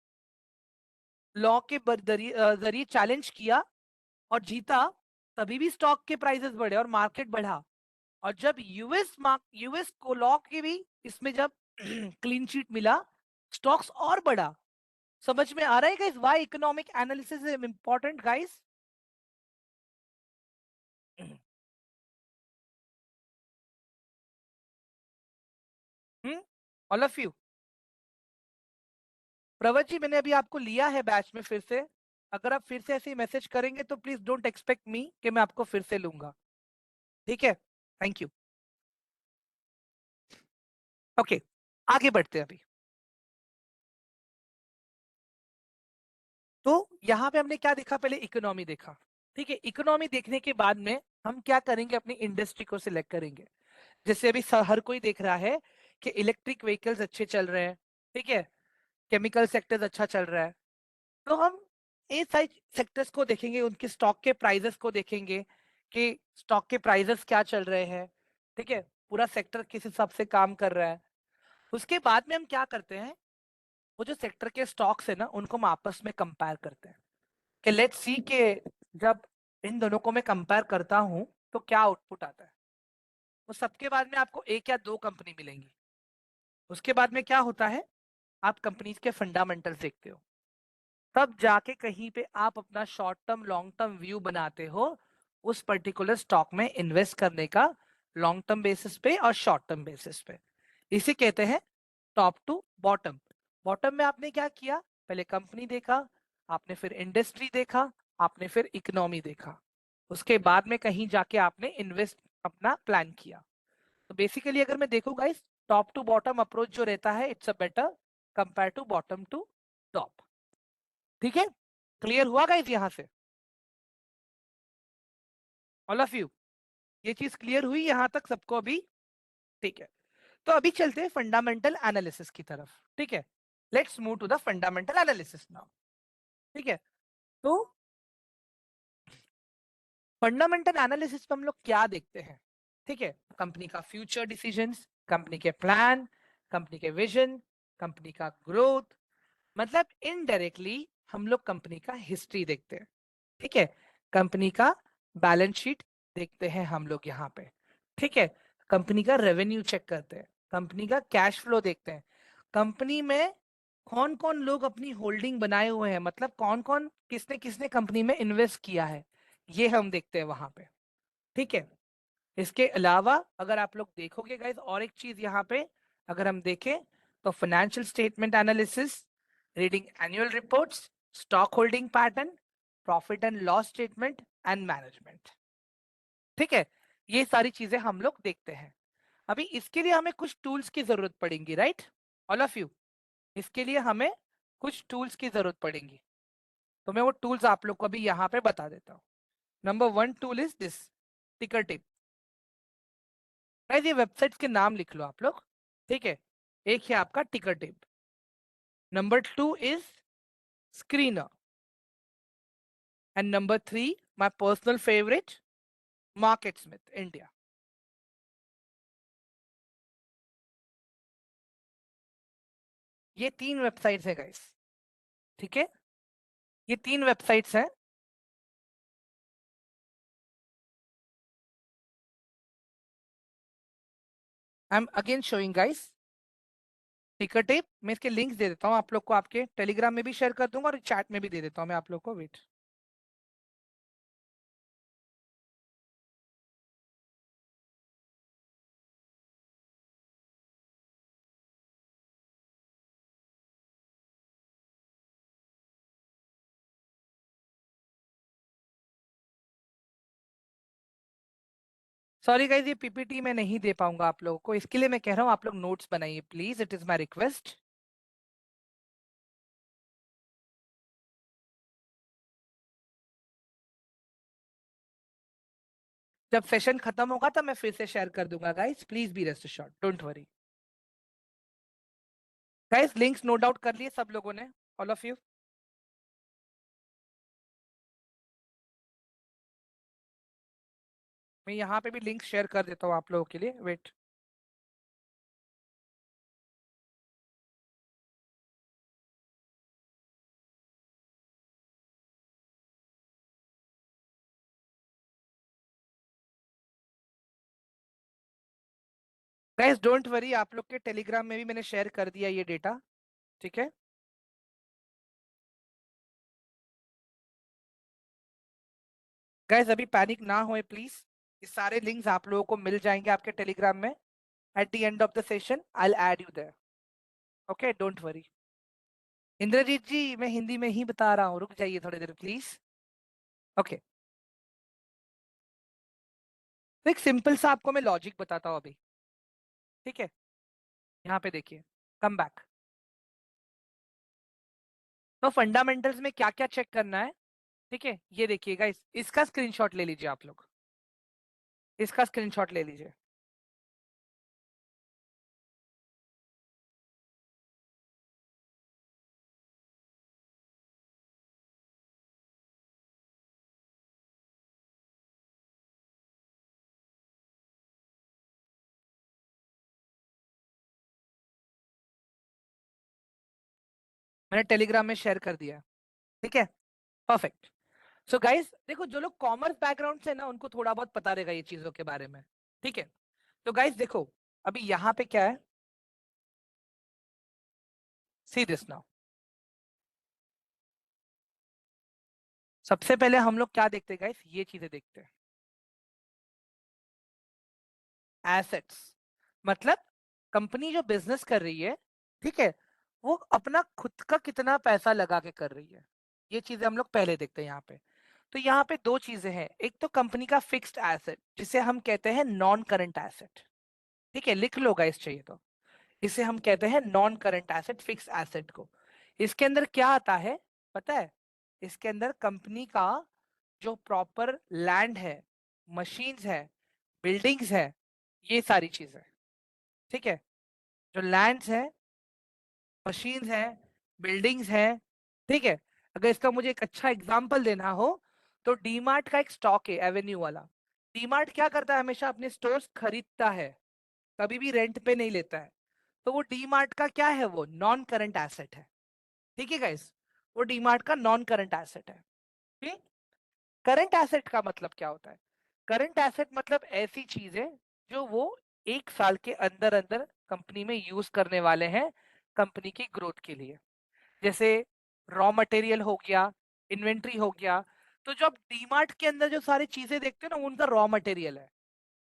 लॉ के जरिए चैलेंज किया और जीता, तभी भी स्टॉक के प्राइसेस बढ़े और मार्केट बढ़ा। और जब यूएस को लॉ के भी इसमें जब क्लीन शीट मिला, स्टॉक्स और बढ़ा। समझ में आ रहा है guys why economic analysis is important guys? Hmm, all of you. Pravat ji मैंने अभी आपको लिया है बैच में फिर से। अगर आप फिर से ऐसे मैसेज करेंगे तो प्लीज डोंट एक्सपेक्ट मी कि मैं आपको फिर से लूंगा। ठीक है, थैंक यू। ओके, आगे बढ़ते हैं अभी। तो यहाँ पे हमने क्या देखा, पहले इकोनॉमी देखा। ठीक है, इकोनॉमी देखने के बाद में हम क्या करेंगे, अपनी इंडस्ट्री को सिलेक्ट करेंगे। जैसे अभी हर कोई देख रहा है कि इलेक्ट्रिक व्हीकल्स अच्छे चल रहे हैं। ठीक है, केमिकल सेक्टर्स अच्छा चल रहा है। तो हम ये सारे सेक्टर्स को देखेंगे, उनके स्टॉक के प्राइजेस को देखेंगे कि स्टॉक के प्राइजेस क्या चल रहे हैं। ठीक है, पूरा सेक्टर किस हिसाब से काम कर रहा है। उसके बाद में हम क्या करते हैं, वो जो सेक्टर के स्टॉक्स है ना, उनको हम आपस में कंपेयर करते हैं कि लेट्स सी के जब इन दोनों को मैं कंपेयर करता हूं तो क्या आउटपुट आता है। वो सबके बाद में आपको एक या दो कंपनी मिलेंगी। उसके बाद में क्या होता है, आप कंपनीज के फंडामेंटल्स देखते हो, तब जाके कहीं पे आप अपना short term long term view बनाते हो उस पर्टिकुलर स्टॉक में इन्वेस्ट करने का, लॉन्ग टर्म बेसिस पे और शॉर्ट टर्म बेसिस पे। इसे कहते हैं टॉप टू बॉटम। बॉटम में आपने क्या किया, पहले कंपनी देखा, आपने फिर इंडस्ट्री देखा, आपने फिर इकोनॉमी देखा, उसके बाद में कहीं जाके आपने इन्वेस्ट अपना प्लान किया। तो बेसिकली अगर मैं देखूं guys, top to bottom approach जो रहता है it's a better compare to bottom to top. ठीक है, क्लियर हुआ गाइस यहां से, ऑल ऑफ यू? ये चीज क्लियर हुई यहां तक सबको अभी? ठीक है, तो अभी चलते हैं फंडामेंटल एनालिसिस की तरफ। ठीक है, let's move to the fundamental analysis now. ठीक है, तो फंडामेंटल एनालिसिस में हम लोग क्या देखते हैं? ठीक है, कंपनी का फ्यूचर डिसीजंस, कंपनी के प्लान, कंपनी के विजन, कंपनी का ग्रोथ, मतलब इनडायरेक्टली हम लोग कंपनी का हिस्ट्री देखते हैं। ठीक है, कंपनी का बैलेंस शीट देखते हैं हम लोग यहाँ पे। ठीक है, कंपनी का रेवेन्यू चेक करते हैं, कंपनी का कैश फ्लो देखते हैं, कंपनी में कौन कौन लोग अपनी होल्डिंग बनाए हुए हैं, मतलब कौन कौन किसने किसने कंपनी में इन्वेस्ट किया है, ये हम देखते हैं वहां पे। ठीक है, इसके अलावा अगर आप लोग देखोगे गाइस, और एक चीज यहाँ पे अगर हम देखें तो financial statement analysis, reading annual reports, stock holding pattern, profit and loss statement and management. ठीक है, ये सारी चीजें हम लोग देखते हैं। अभी इसके लिए हमें कुछ टूल्स की जरूरत पड़ेगी, राइट ऑल ऑफ यू? इसके लिए हमें कुछ टूल्स की जरूरत पड़ेगी, तो मैं वो टूल्स आप लोग को अभी यहाँ पे बता देता हूँ। Number one tool is this, टिकर टेप। गाइस ये वेबसाइट्स के नाम लिख लो आप लोग। ठीक है, एक है आपका टिकर tape, number two is screener, and number three my personal favourite, market Smith India. ये तीन वेबसाइट्स है गाइस। ठीक है, ये तीन वेबसाइट्स हैं। I am again showing guys टिकर टेप। मैं इसके लिंक्स दे देता हूँ आप लोग को, आपके टेलीग्राम में भी शेयर कर दूंगा और चैट में भी दे देता हूँ मैं आप लोग को, वेट। सॉरी गाइस, ये पीपीटी में नहीं दे पाऊंगा आप लोगों को, इसके लिए मैं कह रहा हूँ आप लोग नोट्स बनाइए please, it is my request. जब सेशन खत्म होगा तब मैं फिर से शेयर कर दूंगा guys, please be rest assured, don't worry. Guys links note out कर लिए सब लोगों ने, ऑल ऑफ यू? मैं यहाँ पे भी लिंक शेयर कर देता हूँ आप लोगों के लिए, वेट। गाइस डोंट वरी, आप लोग के टेलीग्राम में भी मैंने शेयर कर दिया ये डेटा। ठीक है, गाइस अभी पैनिक ना होए प्लीज, ये सारे लिंक्स आप लोगों को मिल जाएंगे आपके टेलीग्राम में। At the end of the session I will add you there, okay don't worry. Indrajit ji मैं हिंदी में ही बता रहा हूँ, रुक जाइए थोड़ी देर प्लीज। ओके, तो एक सिंपल सा आपको मैं लॉजिक बताता हूँ अभी, ठीक है। यहाँ पे देखिए, कम बैक। तो फंडामेंटल्स में क्या क्या चेक करना है, ठीक है, ये देखिएगा, इसका स्क्रीनशॉट ले लीजिए आप लोग, इसका स्क्रीनशॉट ले लीजिए। मैंने टेलीग्राम में शेयर कर दिया, ठीक है, परफेक्ट। सो गाइस देखो, जो लोग कॉमर्स बैकग्राउंड से ना उनको थोड़ा बहुत पता रहेगा ये चीजों के बारे में, ठीक है। तो गाइस देखो, अभी यहाँ पे क्या है, सी दिस नाउ। सबसे पहले हम लोग क्या देखते हैं गाइस, ये चीजें देखते हैं, एसेट्स। मतलब कंपनी जो बिजनेस कर रही है, ठीक है, वो अपना खुद का कितना पैसा लगा के कर रही है, ये चीजें हम लोग पहले देखते हैं यहाँ पे। तो यहाँ पे दो चीजें हैं, एक तो कंपनी का फिक्स्ड एसेट जिसे हम कहते हैं नॉन करंट एसेट, ठीक है, लिख लो गाइस चाहिए तो। इसे हम कहते हैं non current asset, fix asset को। इसके अंदर क्या आता है पता है, इसके अंदर कंपनी का जो प्रॉपर लैंड है, मशीन्स है, बिल्डिंग्स है, ये सारी चीजें, ठीक है, जो लैंड्स है, मशीन्स है, बिल्डिंग्स है, ठीक है। अगर इसका मुझे एक अच्छा एग्जांपल देना हो, तो डीमार्ट का एक स्टॉक है एवेन्यू वाला। डीमार्ट क्या करता है, हमेशा अपने स्टोर्स खरीदता है, कभी भी रेंट पे नहीं लेता है। तो वो डीमार्ट का क्या है, वो नॉन करंट एसेट है, ठीक है गाइस, वो डीमार्ट का नॉन करंट एसेट है, ठीक। करंट एसेट का मतलब क्या होता है, करंट एसेट मतलब ऐसी चीज है जो वो एक साल के अंदर अंदर कंपनी में यूज करने वाले हैं कंपनी की ग्रोथ के लिए। जैसे रॉ मटेरियल हो गया, इन्वेंट्री हो गया। तो जो आप डीमार्ट के अंदर जो सारी चीजें देखते हो ना, उनका रॉ मटेरियल है।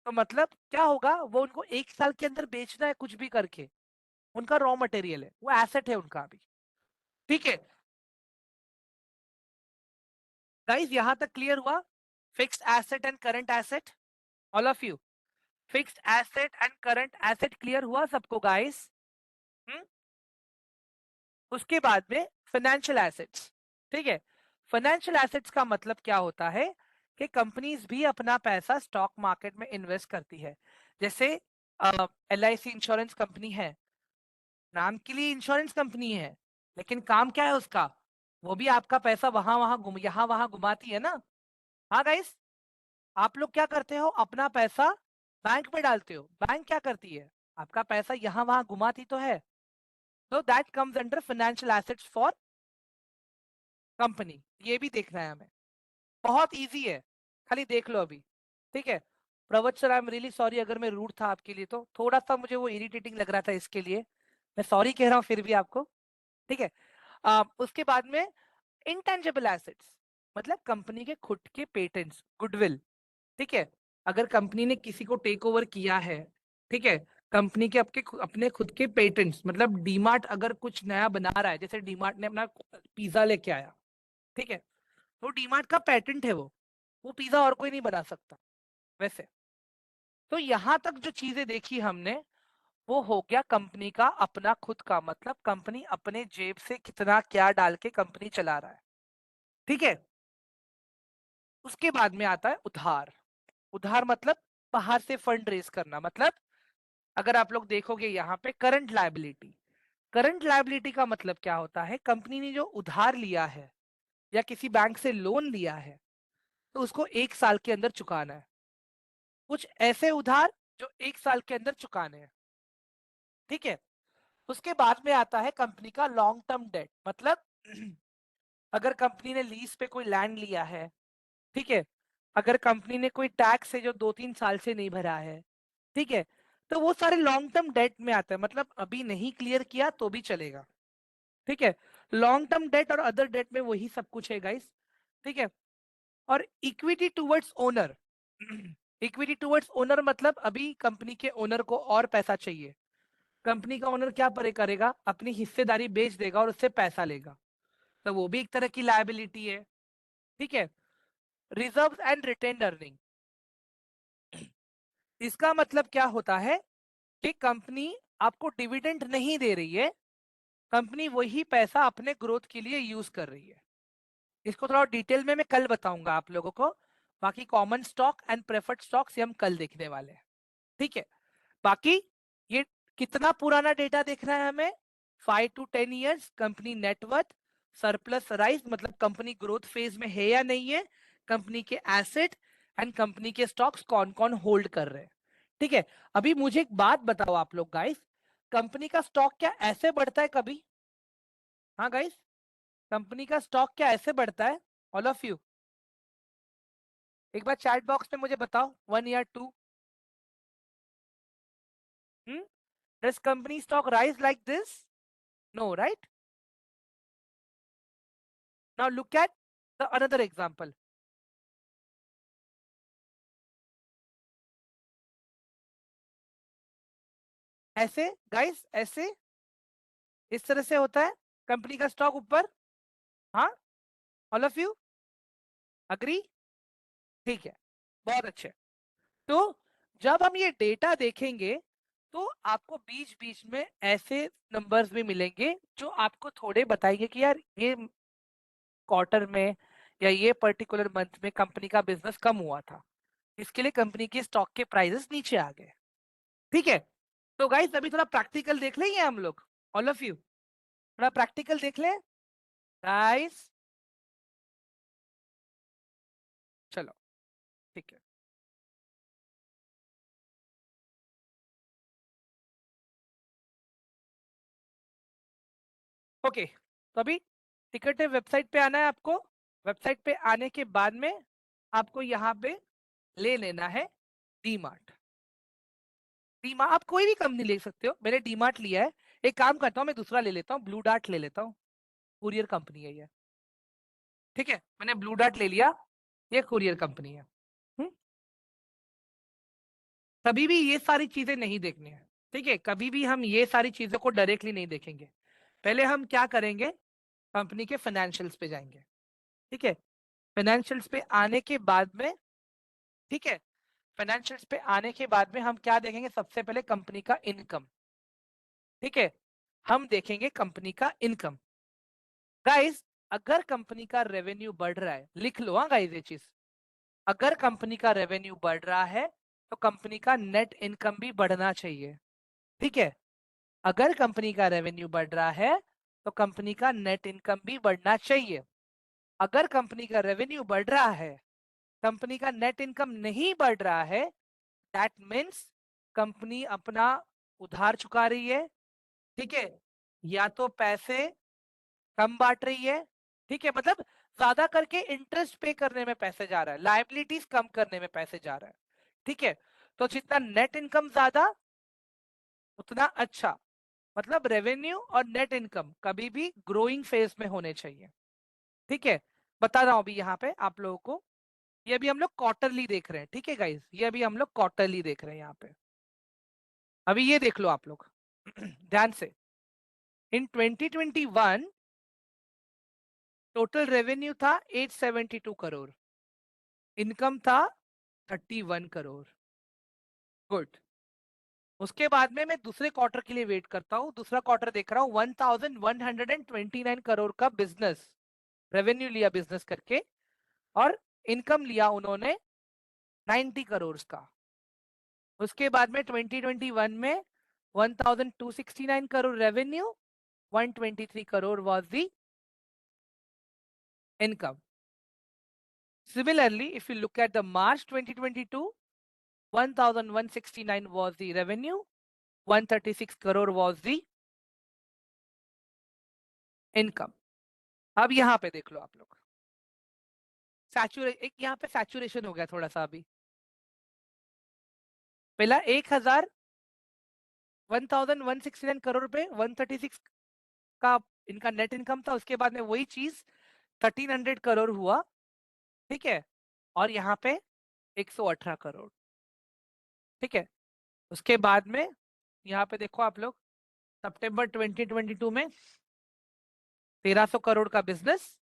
तो मतलब क्या होगा, वो उनको एक साल के अंदर बेचना है कुछ भी करके, उनका रॉ मटेरियल है, वो एसेट है उनका अभी, ठीक है। गाइस यहां तक क्लियर हुआ, fixed asset and current asset, all of you, fixed asset and current asset clear हुआ सबको गाइस। हम्म। उसके बाद में फाइनेंशियल एसेट्स, ठीक है। फाइनेंशियल एसेट्स का मतलब क्या होता है कि कंपनीज भी अपना पैसा स्टॉक मार्केट में इन्वेस्ट करती है। जैसे LIC इंश्योरेंस कंपनी है, नाम के लिए इंश्योरेंस कंपनी है, लेकिन काम क्या है उसका, वो भी आपका पैसा वहां वहां घुम यहाँ वहां घुमाती है ना। हाँ गाइस, आप लोग क्या करते हो, अपना पैसा बैंक में डालते हो, बैंक क्या करती है, आपका पैसा यहाँ वहां घुमाती तो है। तो that comes under financial assets for company, ये भी देखना है हमें, बहुत इजी है, खाली देख लो अभी, ठीक है। Pravat sir I am really sorry अगर मैं रूड था आपके लिए, तो थोड़ा सा मुझे वो इरिटेटिंग लग रहा था, इसके लिए मैं सॉरी कह रहा हूँ फिर भी आपको, ठीक है। उसके बाद में इंटेंजिबल एसेट्स, मतलब कंपनी के खुद के पेटेंट्स, गुडविल, ठीक है। अगर कंपनी ने किसी को टेक ओवर किया है, ठीक है, कंपनी के अपने खुद के पेटेंट्स, मतलब डीमार्ट अगर कुछ नया बना रहा है, जैसे डीमार्ट ने अपना पिज्जा लेके आया, ठीक है, तो डीमार्ट का पेटेंट है वो पिज्जा और कोई नहीं बना सकता वैसे। तो यहां तक जो चीजें देखी हमने, वो हो गया कंपनी का अपना खुद का, मतलब कंपनी अपने जेब से कितना क्या डाल के कंपनी चला रहा है, ठीक है। उसके बाद में आता है उधार। उधार मतलब बाहर से फंड रेज करना, मतलब अगर आप लोग देखोगे यहाँ पे करंट लायबिलिटी, करंट लायबिलिटी का मतलब क्या होता है, कंपनी ने जो उधार लिया है या किसी बैंक से लोन लिया है, तो उसको एक साल के अंदर चुकाना है। कुछ ऐसे उधार जो एक साल के अंदर चुकाने हैं, ठीक है। उसके बाद में आता है कंपनी का लॉन्ग टर्म डेट, मतलब अगर कंपनी ने लीज पे कोई लैंड लिया है, ठीक है, अगर कंपनी ने कोई टैक्स है जो 2-3 साल से नहीं भरा है, ठीक है, तो वो सारे लॉन्ग टर्म डेट में आता है, मतलब अभी नहीं क्लियर किया तो भी चलेगा, ठीक है। लॉन्ग टर्म डेट और अदर डेट में वही सब कुछ है गाइस, ठीक है। और equity towards owner, equity towards owner मतलब अभी कंपनी के ओनर को और पैसा चाहिए, कंपनी का ओनर क्या करेगा, अपनी हिस्सेदारी बेच देगा और उससे पैसा लेगा, तो वो भी एक तरह की लायबिलिटी है। ठीक है। रिजर्व एंड रिटेन्ड अर्निंग, इसका मतलब क्या होता है कि कंपनी आपको डिविडेंड नहीं दे रही है, कंपनी वही पैसा अपने ग्रोथ के लिए यूज कर रही है। इसको थोड़ा डिटेल में मैं कल बताऊंगा आप लोगों को। बाकी common stock and preferred stock से हम कल देखने वाले हैं। ठीक है। बाकी ये कितना पुराना डेटा देखना है हमें, 5 to 10 years company net worth, surplus rise मतलब कंपनी ग्रोथ फेज में है या नहीं है, कंपनी के एसेट एंड कंपनी के स्टॉक्स कौन कौन होल्ड कर रहे हैं। ठीक है। अभी मुझे एक बात बताओ आप लोग गाइस, कंपनी का स्टॉक क्या ऐसे बढ़ता है कभी? हाँ गाइस, कंपनी का स्टॉक क्या ऐसे बढ़ता है? ऑल ऑफ यू एक बार चैट बॉक्स में मुझे बताओ, 1 या 2। Does company stock rise like this? No, right? Now look at the another example. ऐसे गाइस, ऐसे इस तरह से होता है कंपनी का स्टॉक ऊपर। हाँ, ऑल ऑफ यू अग्री? ठीक है, बहुत अच्छे। तो जब हम ये डेटा देखेंगे तो आपको बीच बीच में ऐसे नंबर्स भी मिलेंगे जो आपको थोड़े बताएंगे कि यार ये क्वार्टर में या ये पर्टिकुलर मंथ में कंपनी का बिजनेस कम हुआ था, इसके लिए कंपनी के स्टॉक के प्राइसेस नीचे आ गए। ठीक है। तो गाइस अभी थोड़ा प्रैक्टिकल देख लेंगे हम लोग, ऑल ऑफ यू थोड़ा प्रैक्टिकल देख लें गाइस। चलो, ठीक है। ओके, तो अभी टिकट वेबसाइट पे आना है आपको। वेबसाइट पे आने के बाद में आपको यहाँ पे ले लेना है डीमार्ट। डीमार्ट आप कोई भी कंपनी ले सकते हो, मैंने डीमार्ट लिया है। एक काम करता हूँ, मैं दूसरा ले लेता हूँ, ब्लू डार्ट ले लेता हूँ, कुरियर कंपनी है ये। ठीक है, मैंने ब्लू डार्ट ले लिया, ये कुरियर कंपनी है। हम्म, कभी भी ये सारी चीजें नहीं देखनी है। ठीक है, कभी भी हम ये सारी चीजों को डायरेक्टली नहीं देखेंगे। पहले हम क्या करेंगे, कंपनी के फाइनेंशियल्स पे जाएंगे। ठीक है, फाइनेंशियल्स पे आने के बाद में, ठीक है, फाइनेंशियल्स पे आने के बाद में हम क्या देखेंगे, सबसे पहले कंपनी का इनकम। ठीक है, हम देखेंगे कंपनी का इनकम। गाइस, अगर कंपनी का रेवेन्यू बढ़ रहा है, लिख लो हाँ गाइस ये चीज, अगर कंपनी का रेवेन्यू बढ़ रहा है तो कंपनी का नेट इनकम भी बढ़ना चाहिए। ठीक है, अगर कंपनी का रेवेन्यू बढ़ रहा है तो कंपनी का नेट इनकम भी बढ़ना चाहिए। अगर कंपनी का रेवेन्यू बढ़ रहा है, कंपनी का नेट इनकम नहीं बढ़ रहा है, दैट मीन्स कंपनी अपना उधार चुका रही है। ठीक है, या तो पैसे कम बांट रही है। ठीक है, मतलब ज्यादा करके इंटरेस्ट पे करने में पैसे जा रहा है, लाइबिलिटीज कम करने में पैसे जा रहा है। ठीक है, तो जितना नेट इनकम ज्यादा उतना अच्छा, मतलब रेवेन्यू और नेट इनकम कभी भी ग्रोइंग फेज में होने चाहिए। ठीक है, बता रहा हूं अभी यहाँ पे आप लोगों को, ये अभी हम लोग क्वार्टरली देख रहे हैं। ठीक है गाइस, ये अभी हम लोग क्वार्टरली देख रहे हैं यहाँ पे। अभी ये देख लो आप लोग ध्यान से। इन 2021 टोटल रेवेन्यू था 872 करोड़, इनकम था 31 करोड़। गुड। उसके बाद में मैं दूसरे क्वार्टर के लिए वेट करता हूँ, दूसरा क्वार्टर देख रहा हूँ, 1129 करोड़ का बिजनेस रेवेन्यू लिया बिजनेस करके, और इनकम लिया उन्होंने 90 करोड़ का। उसके बाद में 2021 में 1269 crore revenue, 123 crore was the income. Similarly, if you look at the March 2022, 1169 was the revenue, 136 crore was the income. अब यहाँ पे देख लो आप लोग, एक यहाँ पे सैचुरेशन हो गया थोड़ा सा अभी। पहला 1169 करोड़ पे 136 का इनका नेट इनकम था, उसके बाद में वही चीज 1300 करोड़ हुआ। ठीक है, और यहाँ पे 118 करोड़। ठीक है, उसके बाद में यहाँ पे देखो आप लोग, सितंबर 2022 में 1300 करोड़ का बिजनेस,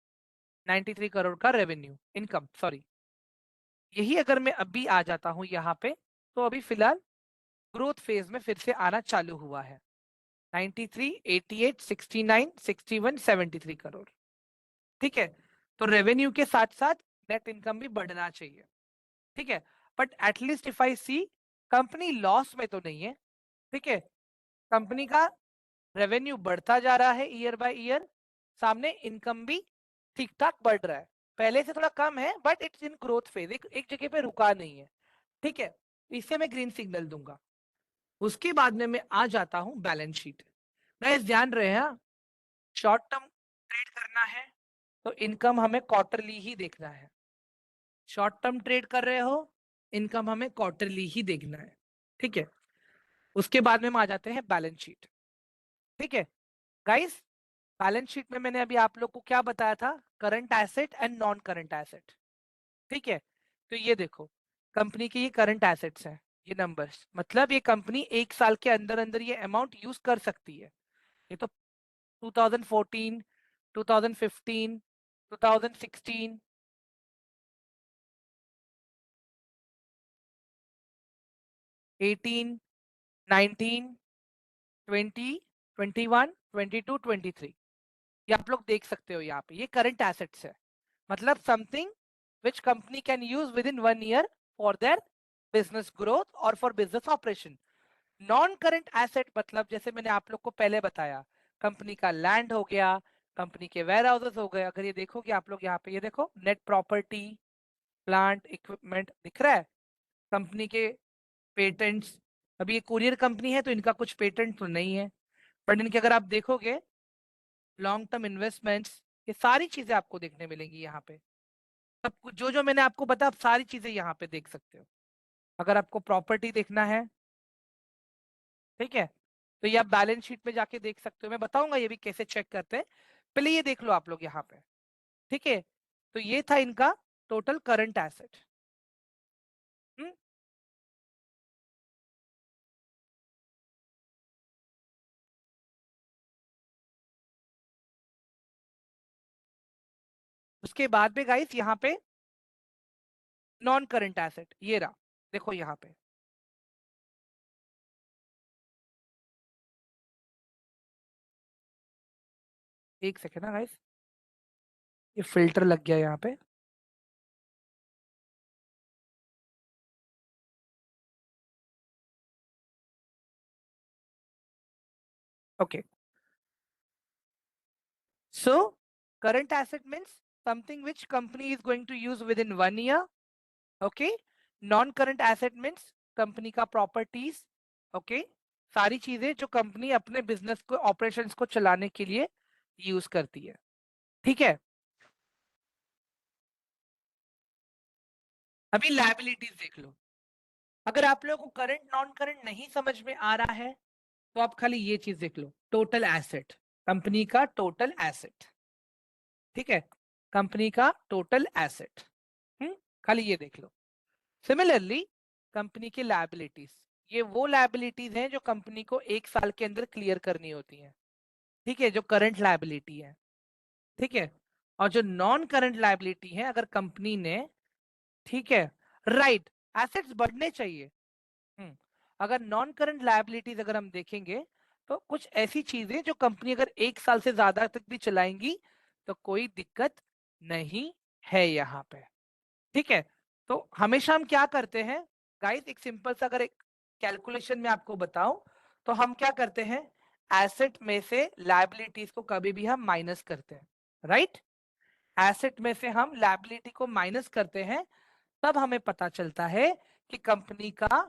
93 करोड़ का रेवेन्यू इनकम, सॉरी। यही अगर मैं अभी आ जाता हूँ यहाँ पे, तो अभी फिलहाल ग्रोथ फेज में फिर से आना चालू हुआ है। 93, 88, 69, 61, 73 करोड़। ठीक है, तो रेवेन्यू के साथ साथ नेट इनकम भी बढ़ना चाहिए। ठीक है, but at least if I see, company loss में तो नहीं है। ठीक है, कंपनी का रेवेन्यू बढ़ता जा रहा है ईयर बाय ईयर, सामने इनकम भी ठीक ठाक बढ़ रहा है, पहले से थोड़ा कम है but it's in growth phase, एक जगह पे रुका नहीं है। ठीक है, इसे मैं ग्रीन सिग्नल दूंगा। उसके बाद में मैं आ जाता हूँ बैलेंस शीट। गाइस ध्यान रहे, हाँ, शॉर्ट टर्म ट्रेड करना है तो इनकम हमें क्वार्टरली ही देखना है। शॉर्ट टर्म ट्रेड कर रहे हो, इनकम हमें क्वार्टरली ही देखना है। ठीक है, उसके बाद में हम आ जाते हैं बैलेंस शीट। ठीक है गाइस, बैलेंस शीट में मैंने अभी आप लोग को क्या बताया था, current asset and non current asset. ठीक है, तो ये देखो, कंपनी के ये करंट एसेट्स हैं, ये नंबर्स, मतलब ये कंपनी एक साल के अंदर अंदर ये अमाउंट यूज कर सकती है। ये तो 2014, 2015, 2016, 18, 19, 20, 21, 22, 23, ये आप लोग देख सकते हो यहाँ पे, ये करंट एसेट्स है। मतलब something which company can use within 1 year for their business growth और for business operation. Non current asset मतलब जैसे मैंने आप लोग को पहले बताया, कंपनी का लैंड हो गया, कंपनी के वेयर हाउसेस हो गए। अगर ये देखोगे आप लोग यहाँ पे, ये देखो नेट प्रॉपर्टी, प्लांट इक्विपमेंट दिख रहा है, कंपनी के पेटेंट्स। अभी ये कुरियर कंपनी है तो इनका कुछ पेटेंट तो नहीं है, बट इनके अगर आप देखोगे लॉन्ग टर्म इन्वेस्टमेंट्स, ये सारी चीजें आपको देखने मिलेंगी यहाँ पे। सब कुछ जो जो मैंने आपको बताया, आप सारी चीजें यहाँ पे देख सकते हो। अगर आपको प्रॉपर्टी देखना है, ठीक है, तो ये आप बैलेंस शीट में जाके देख सकते हो, मैं बताऊंगा ये भी कैसे चेक करते हैं। पहले ये देख लो आप लोग यहाँ पे। ठीक है, तो ये था इनका टोटल करंट एसेट। उसके बाद में गाइस यहाँ पे नॉन करंट एसेट, ये रहा, देखो यहाँ पे। एक सेकेंड ना गाइस, ये फिल्टर लग गया यहाँ पे। Okay, so current asset means something which company is going to use within 1 year. Okay, non current asset means company का प्रॉपर्टीज। ओके, सारी चीजें जो कंपनी अपने बिजनेस को, ऑपरेशंस को चलाने के लिए यूज करती है। ठीक है, अभी लायबिलिटीज देख लो। अगर आप लोगों को करंट नॉन करंट नहीं समझ में आ रहा है, तो आप खाली ये चीज देख लो, टोटल एसेट, कंपनी का टोटल एसेट। ठीक है, कंपनी का टोटल एसेट, खाली ये देख लो। सिमिलरली कंपनी की लायबिलिटीज, ये वो लायबिलिटीज हैं जो कंपनी को एक साल के अंदर क्लियर करनी होती हैं। ठीक है, जो करंट लायबिलिटी है। ठीक है, और जो नॉन करंट लायबिलिटी है, अगर कंपनी ने, ठीक है, राइट, एसेट्स बढ़ने चाहिए। हम्म, अगर नॉन करंट लायबिलिटीज अगर हम देखेंगे, तो कुछ ऐसी चीजें जो कंपनी अगर एक साल से ज्यादा तक भी चलाएंगी तो कोई दिक्कत नहीं है यहाँ पे। ठीक है, तो हमेशा हम क्या करते हैं गाइस, एक सिंपल सा अगर एक कैलकुलेशन में आपको बताऊं, तो हम क्या करते हैं, एसेट में से लायबिलिटीज को कभी भी हम माइनस करते हैं। राइट, एसेट में से हम लायबिलिटी को माइनस करते हैं, तब हमें पता चलता है कि कंपनी का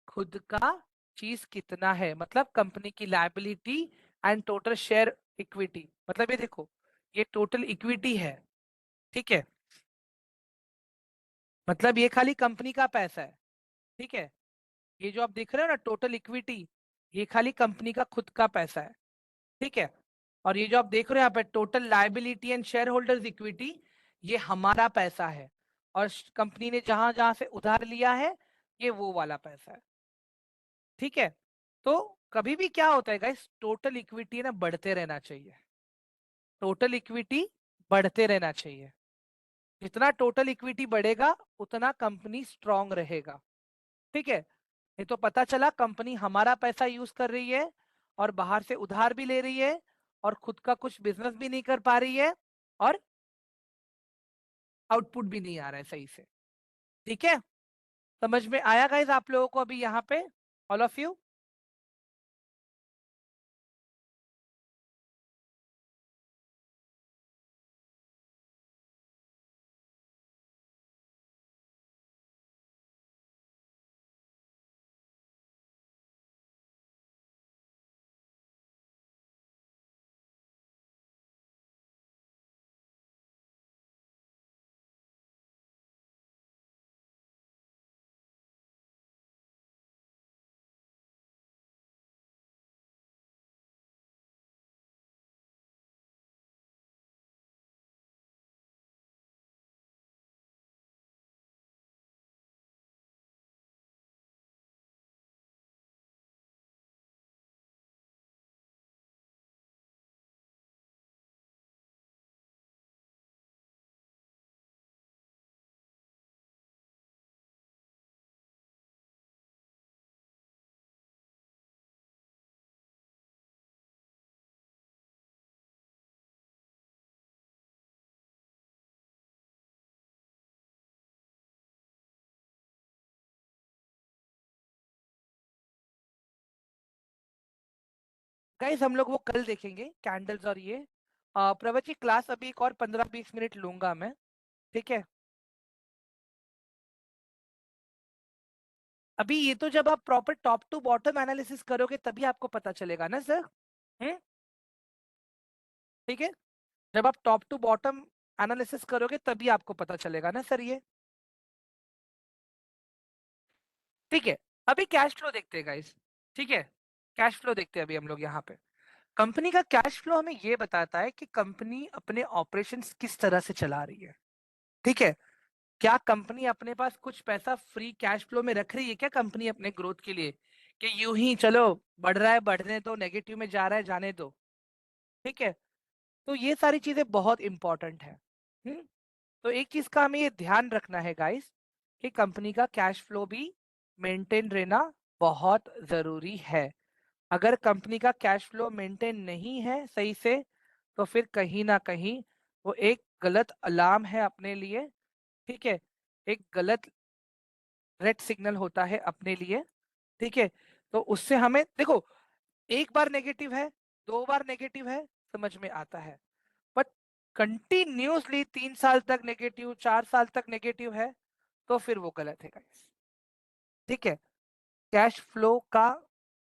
खुद का चीज कितना है, मतलब कंपनी की liability and total share equity. मतलब ये देखो, ये टोटल इक्विटी है। ठीक है, मतलब ये खाली कंपनी का पैसा है। ठीक है, ये जो आप देख रहे हो ना टोटल इक्विटी, ये खाली कंपनी का खुद का पैसा है। ठीक है, और ये जो आप देख रहे हो यहाँ पे total liability and share holders equity, ये हमारा पैसा है। और कंपनी ने जहां जहां से उधार लिया है ये वो वाला पैसा है। ठीक है, तो कभी भी क्या होता है गाइस, टोटल इक्विटी ना बढ़ते रहना चाहिए। टोटल इक्विटी बढ़ते रहना चाहिए। जितना टोटल इक्विटी बढ़ेगा उतना कंपनी स्ट्रांग रहेगा। ठीक है, ये तो पता चला कंपनी हमारा पैसा यूज कर रही है और बाहर से उधार भी ले रही है और खुद का कुछ बिजनेस भी नहीं कर पा रही है और आउटपुट भी नहीं आ रहा है सही से। ठीक है, समझ में आया गाइस आप लोगों को अभी यहाँ पे, ऑल ऑफ यू? गाइस हम लोग वो कल देखेंगे कैंडल्स और ये। प्रवच की क्लास अभी एक और 15-20 मिनट लूंगा मैं। ठीक है, अभी ये तो जब आप proper top to bottom analysis करोगे तभी आपको पता चलेगा ना सर। हम्म, ठीक है, जब आप टॉप टू बॉटम एनालिसिस करोगे तभी आपको पता चलेगा ना सर ये। ठीक है, अभी कैश फ्लो देखते हैं गाइस। ठीक है, कैश फ्लो देखते हैं अभी हम लोग यहाँ पे। कंपनी का कैश फ्लो हमें ये बताता है कि कंपनी अपने ऑपरेशंस किस तरह से चला रही है। ठीक है, क्या कंपनी अपने पास कुछ पैसा फ्री कैश फ्लो में रख रही है क्या कंपनी अपने ग्रोथ के लिए, कि यूं ही चलो बढ़ रहा है बढ़ने दो, नेगेटिव में जा रहा है जाने दो। ठीक है, तो ये सारी चीजें बहुत इंपॉर्टेंट है। हम्म, तो एक चीज का हमें ये ध्यान रखना है गाइस कि कंपनी का कैश फ्लो भी मेंटेन रहना बहुत जरूरी है। अगर कंपनी का कैश फ्लो मेंटेन नहीं है सही से तो फिर कहीं ना कहीं वो एक गलत अलार्म है अपने लिए। ठीक है, एक गलत रेड सिग्नल होता है अपने लिए। ठीक है, तो उससे हमें देखो, एक बार नेगेटिव है, 2 बार नेगेटिव है, समझ में आता है, बट कंटिन्यूसली 3 साल तक नेगेटिव, 4 साल तक नेगेटिव है तो फिर वो गलत है गाइस। ठीक है, कैश फ्लो का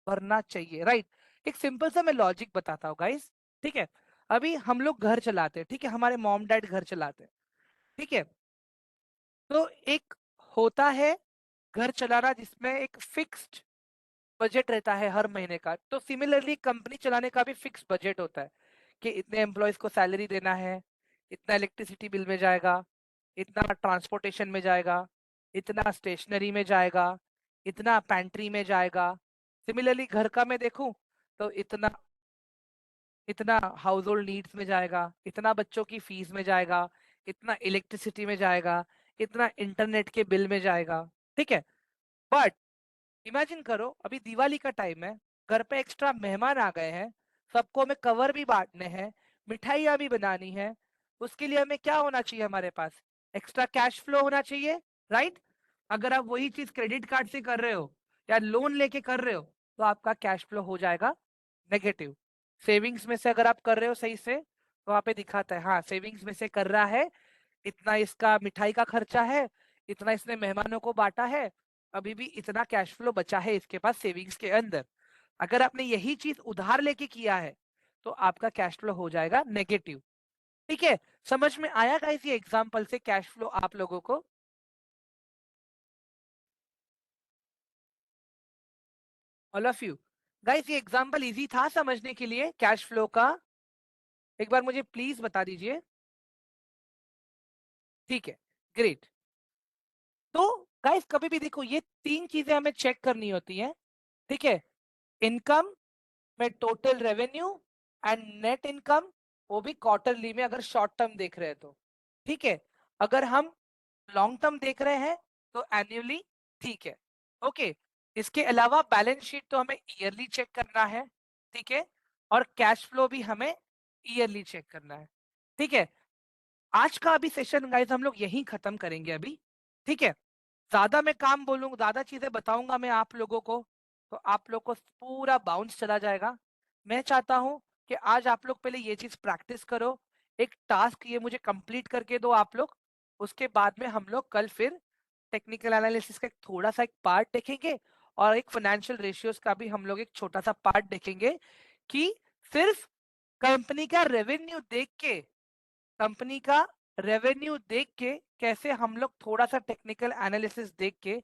भरना चाहिए, राइट। एक सिंपल सा मैं लॉजिक बताता हूँ गाइस। ठीक है, अभी हम लोग घर चलाते हैं, ठीक है, हमारे मॉम डैड घर चलाते हैं। ठीक है, तो एक होता है घर चलाना जिसमें एक फिक्स्ड बजट रहता है हर महीने का, तो सिमिलरली कंपनी चलाने का भी फिक्स बजट होता है कि इतने एम्प्लॉयज को सैलरी देना है, इतना इलेक्ट्रिसिटी बिल में जाएगा, इतना ट्रांसपोर्टेशन में जाएगा, इतना स्टेशनरी में जाएगा, इतना पैंट्री में जाएगा। सिमिलरली घर का मैं देखूं तो इतना इतना हाउस होल्ड नीड्स में जाएगा, इतना बच्चों की फीस में जाएगा, इतना इलेक्ट्रिसिटी में जाएगा, इतना इंटरनेट के बिल में जाएगा। ठीक है, बट इमेजिन करो अभी दिवाली का टाइम है, घर पे एक्स्ट्रा मेहमान आ गए हैं, सबको हमें कवर भी बांटने हैं, मिठाइयाँ भी बनानी है। उसके लिए हमें क्या होना चाहिए, हमारे पास एक्स्ट्रा कैश फ्लो होना चाहिए, राइट। अगर आप वही चीज क्रेडिट कार्ड से कर रहे हो या लोन लेके कर रहे हो तो आपका कैश फ्लो हो जाएगा नेगेटिव। सेविंग्स में से अगर आप कर रहे हो सही से तो वहां पे दिखाता है हाँ सेविंग्स में से कर रहा है, इतना इसका मिठाई का खर्चा है, इतना इसने मेहमानों को बांटा है, अभी भी इतना कैश फ्लो बचा है इसके पास सेविंग्स के अंदर। अगर आपने यही चीज उधार लेके किया है तो आपका कैश फ्लो हो जाएगा नेगेटिव। ठीक है, समझ में आया गाइस ये एग्जांपल से कैश फ्लो आप लोगों को? ऑल ऑफ यू गाइस, ये एग्जांपल इजी था समझने के लिए कैश फ्लो का? एक बार मुझे प्लीज बता दीजिए। ठीक है, ग्रेट। तो गाइस कभी भी देखो, ये 3 चीजें हमें चेक करनी होती हैं, ठीक है। इनकम में total revenue and net income, वो भी क्वार्टरली में अगर शॉर्ट टर्म देख रहे हैं तो, ठीक है। अगर हम लॉन्ग टर्म देख रहे हैं तो एनुअली, ठीक है। ओके, इसके अलावा बैलेंस शीट तो हमें ईयरली चेक करना है, ठीक है। और कैश फ्लो भी हमें ईयरली चेक करना है, ठीक है। आज का अभी सेशन गाइस हम लोग यहीं खत्म करेंगे अभी, ठीक है। ज्यादा मैं काम बोलूंगा, ज्यादा चीजें बताऊंगा मैं आप लोगों को, तो आप लोग को पूरा बाउंस चला जाएगा। मैं चाहता हूं कि आज आप लोग पहले ये चीज प्रैक्टिस करो, एक टास्क ये मुझे कंप्लीट करके दो आप लोग। उसके बाद में हम लोग कल फिर टेक्निकल एनालिसिस का एक थोड़ा सा एक पार्ट देखेंगे, और एक फाइनेंशियल रेशियोज का भी हम लोग एक छोटा सा पार्ट देखेंगे, कि सिर्फ कंपनी का रेवेन्यू देख के, कंपनी का रेवेन्यू देख के कैसे हम लोग थोड़ा सा टेक्निकल एनालिसिस देख के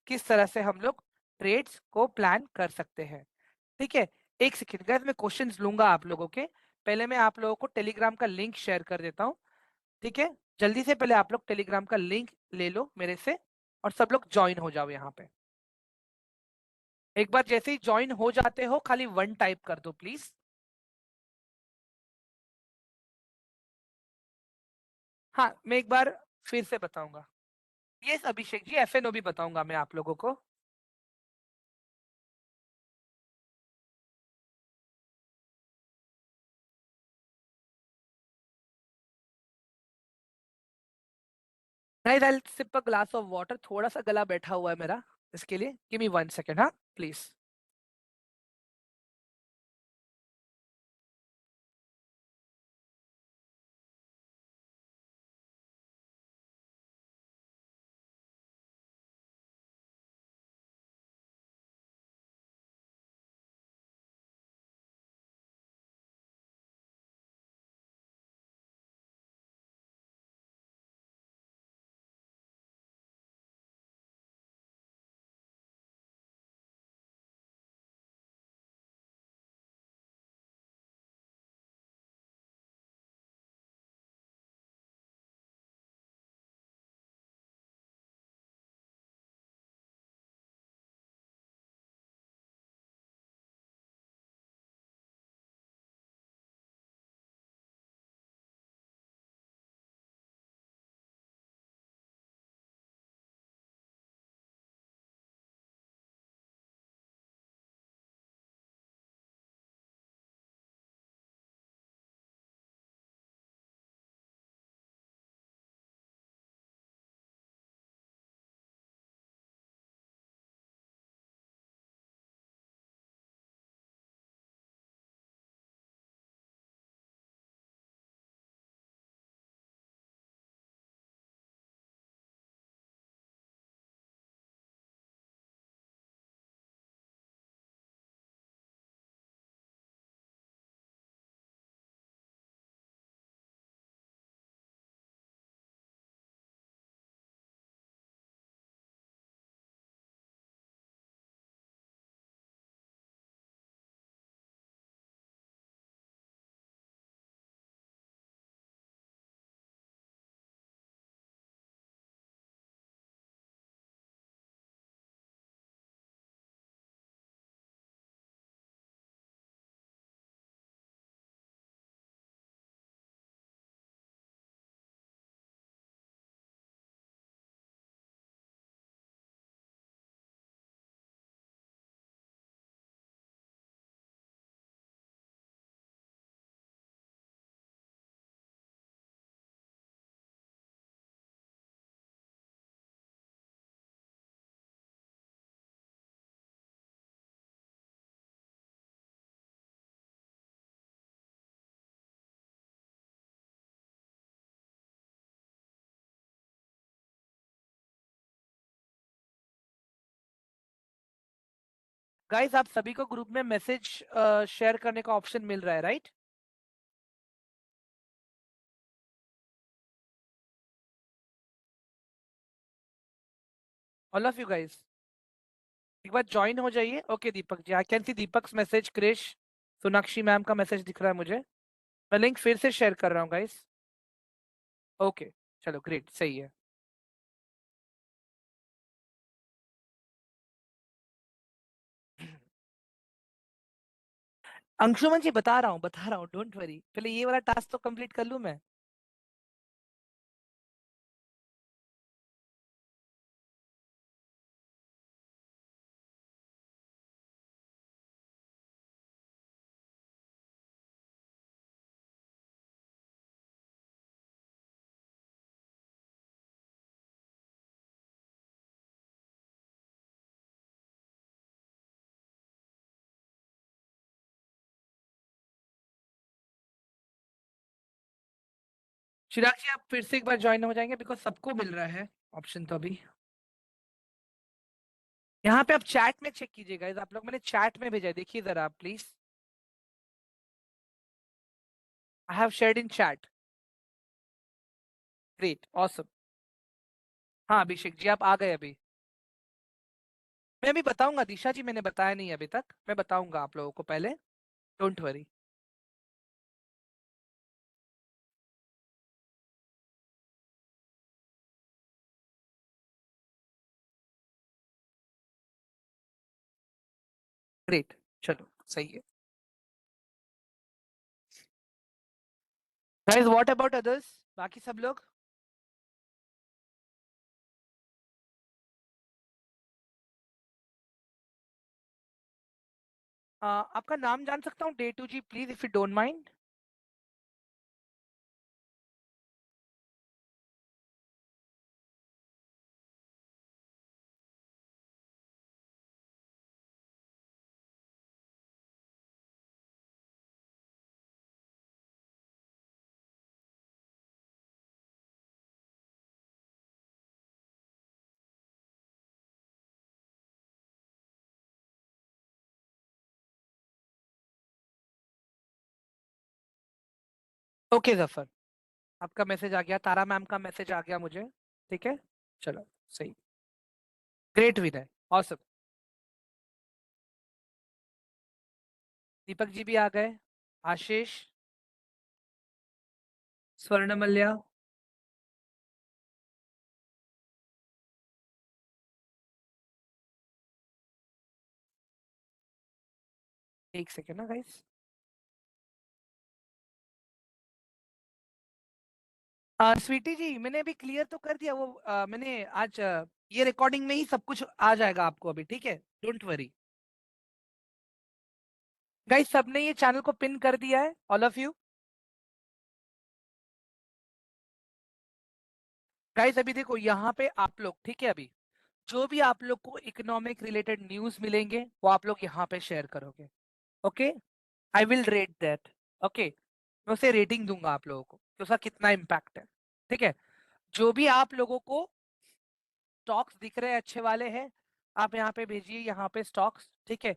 किस तरह से हम लोग ट्रेड्स को प्लान कर सकते हैं, ठीक है। एक सेकेंड गाइस, मैं क्वेश्चंस लूंगा आप लोगों के। पहले मैं आप लोगों को टेलीग्राम का लिंक शेयर कर देता हूँ, ठीक है। जल्दी से पहले आप लोग टेलीग्राम का लिंक ले लो मेरे से, और सब लोग ज्वाइन हो जाओ यहाँ पे। एक बार जैसे ही ज्वाइन हो जाते हो, खाली वन टाइप कर दो प्लीज। हाँ, मैं एक बार फिर से बताऊंगा। यस अभिषेक जी, एफएनओ भी बताऊंगा मैं आप लोगों को। Guys I will sip a glass of water, थोड़ा सा गला बैठा हुआ है मेरा, इसके लिए गिव मी 1 सेकेंड, हाँ प्लीज। गाइस आप सभी को ग्रुप में मैसेज शेयर करने का ऑप्शन मिल रहा है, right? All of you guys एक बार ज्वाइन हो जाइए। Okay Deepak ji, I can see Deepak message, Krish, Sonakshi ma'am का मैसेज दिख रहा है मुझे। मैं लिंक फिर से शेयर कर रहा हूँ गाइस। ओके, चलो ग्रेट, सही है। अंशुमन जी बता रहा हूँ, डोंट वरी, पहले ये वाला टास्क तो कंप्लीट कर लूं मैं। चिराग जी आप फिर से एक बार ज्वाइन हो जाएंगे, बिकॉज सबको मिल रहा है ऑप्शन तो अभी। यहाँ पे आप चैट में चेक कीजिएगा, आप लोग, मैंने चैट में भेजा है, देखिए जरा आप please. I have shared in chat. Great, awesome. हाँ अभिषेक जी आप आ गए अभी। मैं अभी बताऊंगा दिशा जी, मैंने बताया नहीं अभी तक, मैं बताऊंगा आप लोगों को पहले, डोंट वरी। ग्रेट, चलो सही है। गाइस व्हाट अबाउट अदर्स, बाकी सब लोग। आपका नाम जान सकता हूँ डे टू जी please, if you don't mind. Okay Zafar, आपका मैसेज आ गया, तारा मैम का मैसेज आ गया मुझे। ठीक है, चलो सही। Great winner, awesome. Deepak ji भी आ गए, आशीष, स्वर्णमल्ल्या। एक सेकेंड ना गाइस। स्वीटी जी मैंने अभी क्लियर तो कर दिया वो, मैंने आज ये रिकॉर्डिंग में ही सब कुछ आ जाएगा आपको अभी, ठीक है, डोंट वरी। गाइस सबने ये चैनल को पिन कर दिया है, ऑल ऑफ यू। गाइस अभी देखो यहाँ पे आप लोग, ठीक है, अभी जो भी आप लोग को इकोनॉमिक रिलेटेड न्यूज मिलेंगे वो आप लोग यहाँ पे शेयर करोगे। Okay, I will rate that. Okay, मैं उसे रेटिंग दूंगा आप लोगों को कि उसका कितना इम्पैक्ट है। ठीक है, जो भी आप लोगों को स्टॉक्स दिख रहे हैं अच्छे वाले हैं, आप यहाँ पे भेजिए, यहाँ पे स्टॉक्स, ठीक है।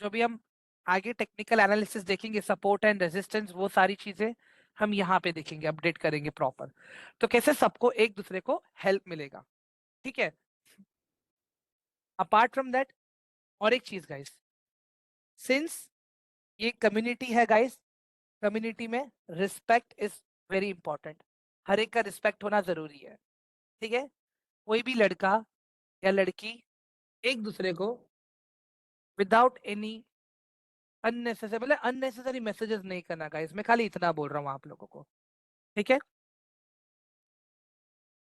जो भी हम आगे टेक्निकल एनालिसिस देखेंगे, सपोर्ट एंड रेजिस्टेंस, वो सारी चीजें हम यहाँ पे देखेंगे, अपडेट करेंगे प्रॉपर। तो कैसे सबको एक दूसरे को हेल्प मिलेगा, ठीक है। अपार्ट फ्रॉम दैट, और एक चीज गाइस, सिंस ये कम्युनिटी है गाइस, कम्युनिटी में रिस्पेक्ट इज वेरी इंपॉर्टेंट। हर एक का रिस्पेक्ट होना जरूरी है, ठीक है। कोई भी लड़का या लड़की एक दूसरे को विदाउट एनी अननेसेसरी, मतलब अननेसेसरी मैसेजेस नहीं करना गाइस, मैं खाली इतना बोल रहा हूँ आप लोगों को, ठीक है।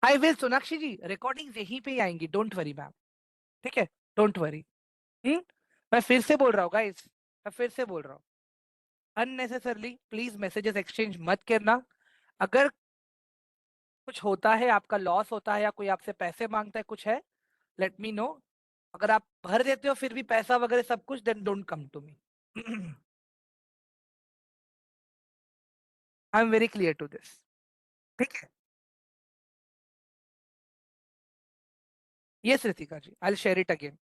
I will, Sonakshi ji recording यहीं पे ही आएंगी, डोंट वरी मैम, ठीक है, डोंट वरी। हम्म, मैं फिर से बोल रहा हूँ गाइस, मैं फिर से बोल रहा हूँ, अननेसेसरली प्लीज मैसेजेस एक्सचेंज मत करना। अगर कुछ होता है, आपका लॉस होता है या कोई आपसे पैसे मांगता है, कुछ है, लेट मी नो। अगर आप भर देते हो फिर भी पैसा वगैरह सब कुछ, then don't come to me. I am very clear to this, ठीक है। Yes Ritika ji, I share it again.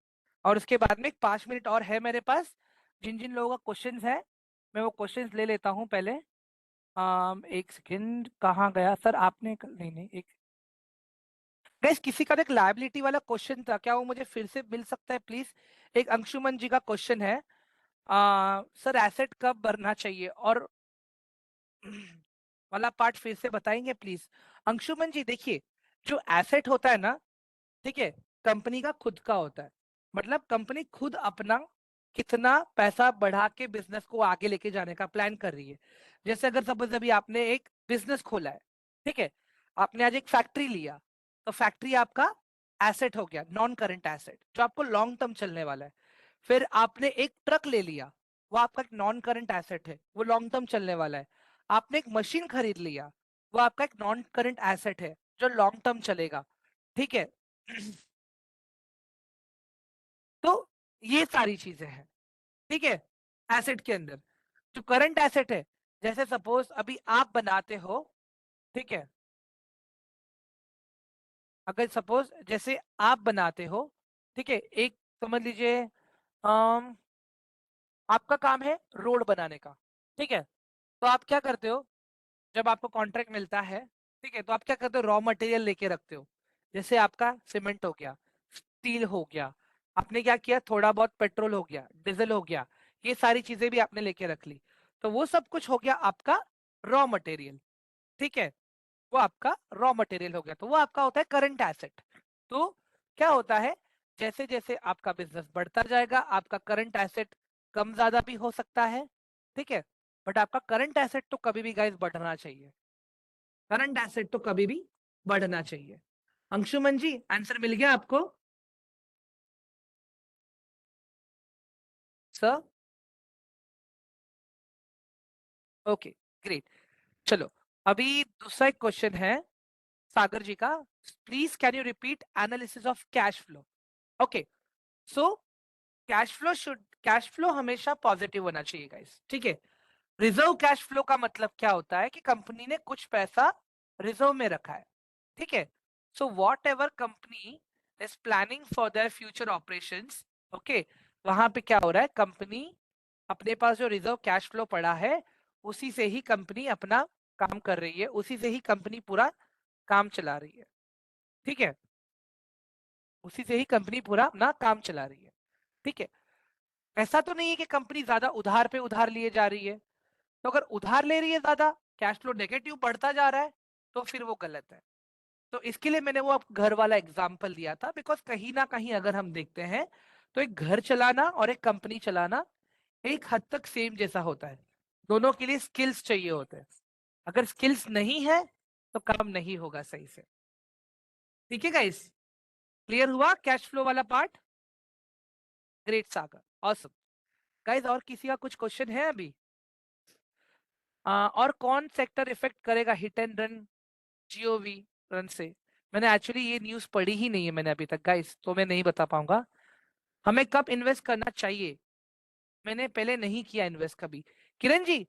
और उसके बाद में 5 मिनट और है मेरे पास, जिन जिन लोगों का क्वेश्चन है मैं वो क्वेश्चन ले लेता हूँ पहले। एक सेकंड, कहाँ गया सर आपने नहीं नहीं, एक गैस, किसी का तो एक लायबिलिटी वाला क्वेश्चन था, क्या वो मुझे फिर से मिल सकता है प्लीज। एक अंशुमन जी का क्वेश्चन है, सर एसेट कब भरना चाहिए, और वाला पार्ट फिर से बताएंगे प्लीज। अंशुमन जी देखिए, जो एसेट होता है ना, ठीक है, कंपनी का खुद का होता है, मतलब कंपनी खुद अपना कितना पैसा बढ़ा के बिजनेस को आगे लेके जाने का प्लान कर रही है। जैसे अगर सपोज अभी आपने एक बिजनेस खोला है, ठीक है, आपने आज एक फैक्ट्री लिया, तो फैक्ट्री आपका एसेट हो गया, नॉन करंट एसेट जो आपको लॉन्ग टर्म चलने वाला है। फिर आपने एक ट्रक ले लिया, वो आपका एक नॉन करंट एसेट है, वो लॉन्ग टर्म चलने वाला है। आपने एक मशीन खरीद लिया, वो आपका एक नॉन करंट एसेट है जो लॉन्ग टर्म चलेगा, ठीक है। तो ये सारी चीजें हैं, ठीक है, एसेट के अंदर। जो करंट एसेट है, जैसे सपोज अभी आप बनाते हो, ठीक है, अगर सपोज जैसे आप बनाते हो, ठीक है, एक समझ लीजिए आपका काम है रोड बनाने का, ठीक है, तो आप क्या करते हो, जब आपको कॉन्ट्रैक्ट मिलता है, ठीक है, तो आप क्या करते हो, रॉ मटेरियल लेके रखते हो। जैसे आपका सीमेंट हो गया, स्टील हो गया, आपने क्या किया, थोड़ा बहुत पेट्रोल हो गया, डीजल हो गया, ये सारी चीजें भी आपने लेके रख ली। तो वो सब कुछ हो गया आपका रॉ मटेरियल, ठीक है, वो आपका रॉ मटेरियल हो गया, तो वो आपका होता है करंट एसेट। तो क्या होता है, जैसे जैसे आपका बिजनेस बढ़ता जाएगा, आपका करंट एसेट कम ज्यादा भी हो सकता है, ठीक है, बट आपका करंट एसेट तो कभी भी गाइस बढ़ना चाहिए, करंट एसेट तो कभी भी बढ़ना चाहिए। अंशुमन जी, आंसर मिल गया आपको? Sir, okay, great. चलो, अभी दूसरा एक क्वेश्चन है सागर जी का। Please can you repeat analysis of cash flow? Okay, so cash flow हमेशा पॉजिटिव होना चाहिए गाइस, ठीक है। रिजर्व कैश फ्लो का मतलब क्या होता है कि कंपनी ने कुछ पैसा रिजर्व में रखा है, ठीक है। So what ever company is planning for their future operations, okay, वहां पे क्या हो रहा है, कंपनी अपने पास जो रिजर्व कैश फ्लो पड़ा है, उसी से ही कंपनी अपना काम कर रही है, उसी से ही कंपनी पूरा काम चला रही है, ठीक है, उसी से ही कंपनी पूरा अपना काम चला रही है, ठीक है। ऐसा तो नहीं है कि कंपनी ज्यादा उधार पे उधार लिए जा रही है। तो अगर उधार ले रही है ज्यादा, कैश फ्लो नेगेटिव बढ़ता जा रहा है, तो फिर वो गलत है। तो इसके लिए मैंने वो घर वाला एग्जाम्पल दिया था, बिकॉज कहीं ना कहीं अगर हम देखते हैं, तो एक घर चलाना और एक कंपनी चलाना एक हद तक सेम जैसा होता है। दोनों के लिए स्किल्स चाहिए होते हैं। अगर स्किल्स नहीं है, तो काम नहीं होगा सही से। ठीक है गाइस, क्लियर हुआ कैश फ्लो वाला part? Great Sagar, awesome. Guys, और किसी का कुछ क्वेश्चन है अभी? और कौन सेक्टर इफेक्ट करेगा hit and run, GOV run से? मैंने एक्चुअली ये न्यूज़ पढ़ी ही नहीं है मैंने अभी तक गाइस, तो मैं नहीं बता पाऊंगा। हमें कब इन्वेस्ट करना चाहिए? मैंने पहले नहीं किया इन्वेस्ट कभी। किरण जी,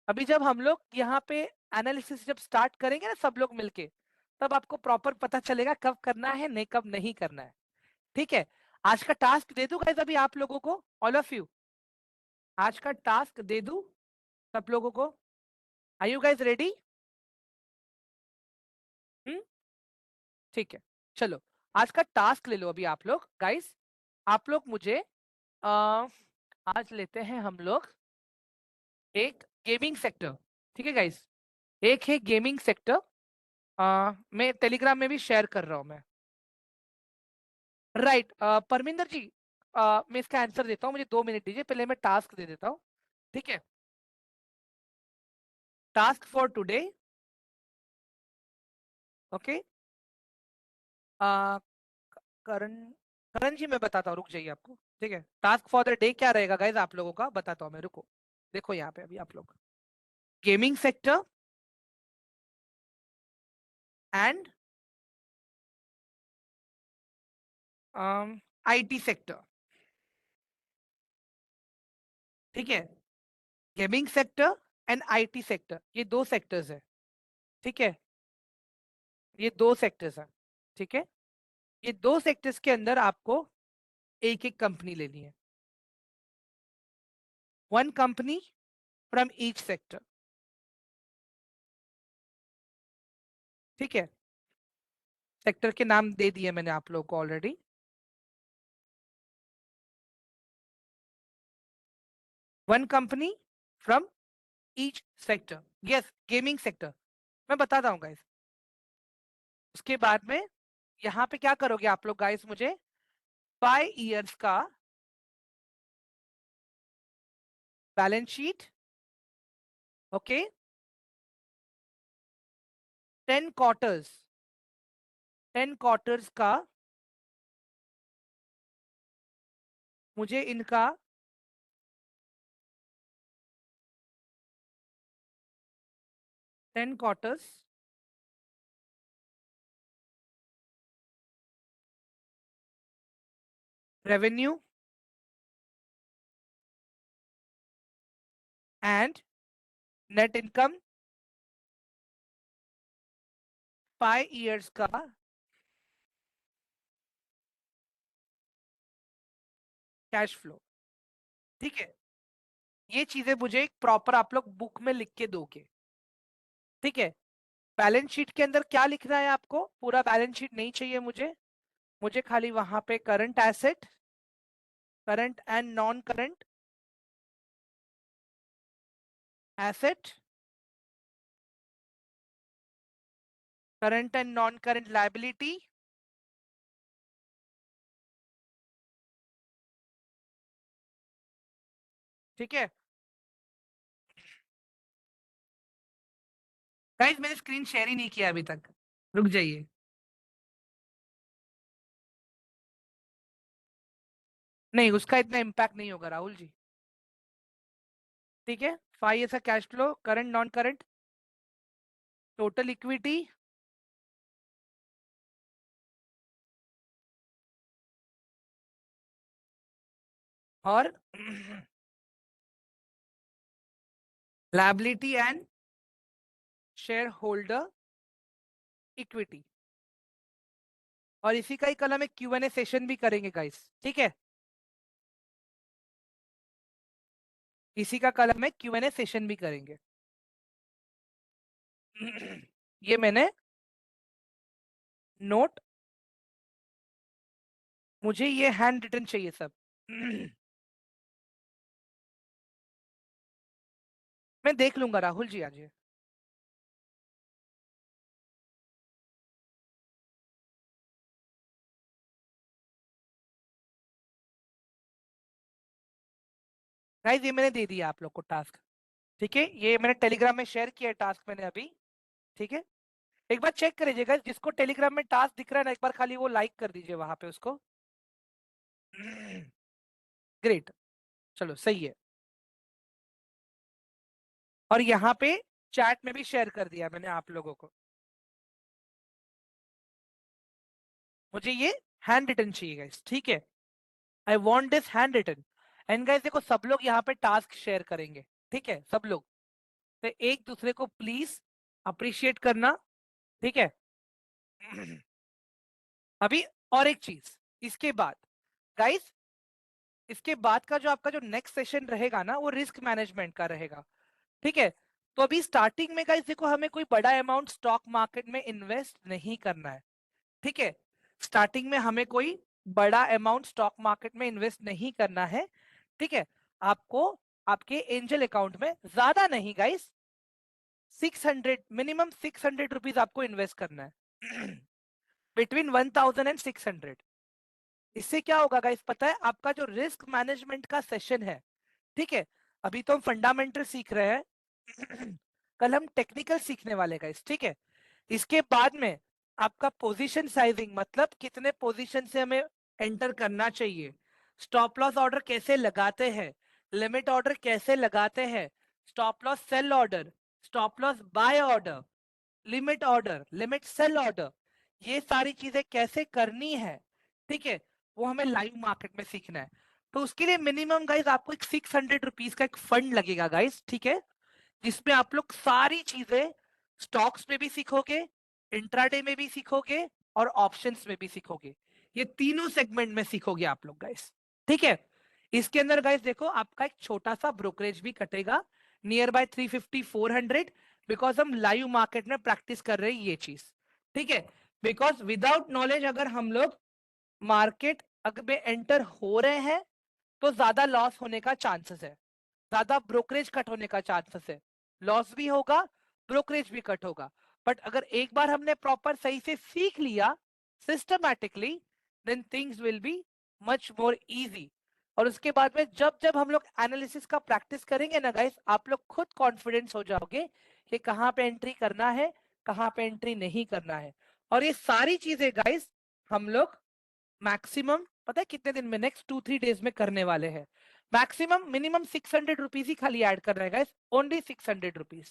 अभी जब हम लोग यहाँ पे एनालिसिस जब स्टार्ट करेंगे ना सब लोग मिलके, तब आपको प्रॉपर पता चलेगा कब करना है, नहीं कब नहीं करना है, ठीक है। आज का टास्क दे दूं गाइस अभी आप लोगों को, ऑल ऑफ यू, आज का टास्क दे दूं सब लोगों को? Are you guys ready? ठीक है, चलो, आज का टास्क ले लो अभी आप लोग गाइस। आप लोग मुझे आ, आज लेते हैं हम लोग एक गेमिंग सेक्टर, ठीक है गाइस, एक है गेमिंग सेक्टर। मैं टेलीग्राम में भी शेयर कर रहा हूं मैं, राइट। परमिंदर जी, मैं इसका आंसर देता हूँ, मुझे 2 मिनट दीजिए, पहले मैं टास्क दे देता हूँ, ठीक है। Task for today, okay. Karan, Karan ji मैं बताता हूँ, रुक जाइए आपको, ठीक है। टास्क फॉर द डे क्या रहेगा गाइज आप लोगों का, बताता हूँ मैं, रुको। देखो यहाँ पे अभी आप लोग, gaming sector and IT sector, ठीक है। Gaming sector and IT sector, ये दो सेक्टर्स है, ठीक है, ये दो सेक्टर्स है, ठीक है। ये दो सेक्टर्स के अंदर आपको एक एक कंपनी लेनी है, one company from each sector, ठीक है। सेक्टर के नाम दे दिए मैंने आप लोगों को already. One company from each sector, yes, gaming sector. मैं बताता हूँ गाइस, उसके बाद में यहाँ पे क्या करोगे आप लोग गाइस, मुझे 5 इयर्स का balance sheet, okay, 10 quarters, 10 quarters का मुझे इनका 10 quarters revenue and net income 5 years का कैश फ्लो। ठीक है, ये चीजें मुझे एक प्रॉपर आप लोग बुक में लिख के दोगे। ठीक है, बैलेंस शीट के अंदर क्या लिखना है आपको, पूरा बैलेंस शीट नहीं चाहिए मुझे, मुझे खाली वहां पे current asset, current and non current asset, current and non current liability, ठीक है गाइस, मैंने स्क्रीन शेयर ही नहीं किया अभी तक, रुक जाइए। नहीं, उसका इतना इम्पैक्ट नहीं होगा राहुल जी। ठीक है, 5 years का cash flow, current non current, total equity, और liability and shareholder equity. और इसी का ही कल हम एक Q&A सेशन भी करेंगे गाइस, ठीक है, इसी का कल हम एक Q&A सेशन भी करेंगे। ये मैंने नोट, मुझे ये हैंड रिटन चाहिए सब। मैं देख लूंगा राहुल जी आज। गाइस, ये मैंने दे दिया आप लोग को टास्क, ठीक है, ये मैंने टेलीग्राम में शेयर किया टास्क मैंने अभी। ठीक है, एक बार चेक कर लीजिएगा, जिसको टेलीग्राम में टास्क दिख रहा है ना, एक बार खाली वो लाइक कर दीजिए वहां पे उसको। ग्रेट, चलो सही है। और यहाँ पे चैट में भी शेयर कर दिया मैंने आप लोगों को। मुझे ये हैंड रिटन चाहिए गाइस, ठीक है, I want this handwritten. And guys देखो, सब लोग यहाँ पे टास्क शेयर करेंगे, ठीक है, सब लोग, तो एक दूसरे को प्लीज अप्रिशिएट करना, ठीक है। अभी और एक चीज, इसके बाद गाइस, इसके बाद का जो आपका जो नेक्स्ट सेशन रहेगा ना, वो रिस्क मैनेजमेंट का रहेगा, ठीक है। तो अभी स्टार्टिंग में गाइस देखो, हमें कोई बड़ा अमाउंट स्टॉक मार्केट में इन्वेस्ट नहीं करना है, ठीक है, स्टार्टिंग में हमें कोई बड़ा अमाउंट स्टॉक मार्केट में इन्वेस्ट नहीं करना है, ठीक है। आपको आपके एंजल अकाउंट में ज्यादा नहीं गाइस, 600, मिनिमम 600 रुपीज आपको इन्वेस्ट करना है। Between 1000 and 600। इससे क्या होगा गाइस पता है, आपका जो रिस्क मैनेजमेंट का सेशन है, ठीक है, अभी तो हम फंडामेंटल सीख रहे हैं, कल हम टेक्निकल सीखने वाले गाइस, ठीक है। इसके बाद में आपका पोजीशन साइजिंग, मतलब कितने पोजीशन से हमें एंटर करना चाहिए, स्टॉप लॉस ऑर्डर कैसे लगाते हैं, लिमिट ऑर्डर कैसे लगाते हैं, stop loss sell order, stop loss buy order, limit order, limit sell order, ये सारी चीजें कैसे करनी है, ठीक है, वो हमें लाइव मार्केट में सीखना है। तो उसके लिए मिनिमम गाइस आपको एक 600 रुपीज का एक फंड लगेगा गाइस, ठीक है, जिसमें आप लोग सारी चीजें स्टॉक्स में भी सीखोगे, इंट्राडे में भी सीखोगे, और ऑप्शंस में भी सीखोगे, ये तीनों सेगमेंट में सीखोगे आप लोग गाइस, ठीक है। इसके अंदर गाइस देखो, आपका एक छोटा सा ब्रोकरेज भी कटेगा, नियर बाय 350 400, बिकॉज हम लाइव मार्केट में प्रैक्टिस कर रहे हैं ये चीज, ठीक है। बिकॉज विदाउट नॉलेज अगर हम लोग मार्केट अगर में एंटर हो रहे हैं, तो ज्यादा लॉस होने का चांसेस है, ज्यादा ब्रोकरेज कट होने का चांसेस है, लॉस भी होगा, ब्रोकरेज भी कट होगा। बट अगर एक बार हमने प्रॉपर सही से सीख लिया systematically, then things will be much more easy. और उसके बाद में जब जब हम लोग एनालिसिस का प्रैक्टिस करेंगे ना गाइस, आप लोग खुद कॉन्फिडेंस हो जाओगे कि कहाँ पे एंट्री करना है, कहाँ पे एंट्री नहीं करना है। और ये सारी चीजें गाइस हम लोग मैक्सिमम पता है कितने दिन में, नेक्स्ट 2-3 डेज में करने वाले हैं। मैक्सिमम मिनिमम 600 रुपीज ही खाली ऐड कर रहे हैं guys, only 600 rupees,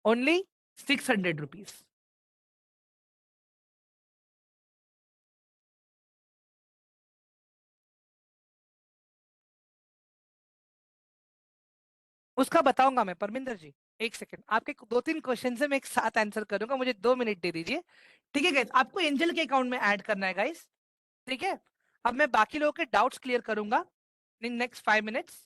only 600 rupees. उसका बताऊंगा मैं परमिंदर जी। एक सेकंड, आपके 2-3 क्वेश्चन है, मैं एक साथ आंसर करूंगा, मुझे 2 मिनट दे दीजिए। ठीक है गाइस, आपको एंजल के अकाउंट में ऐड करना है गाइस। ठीक है, अब मैं बाकी लोगों के डाउट्स क्लियर करूंगा इन नेक्स्ट 5 मिनट्स।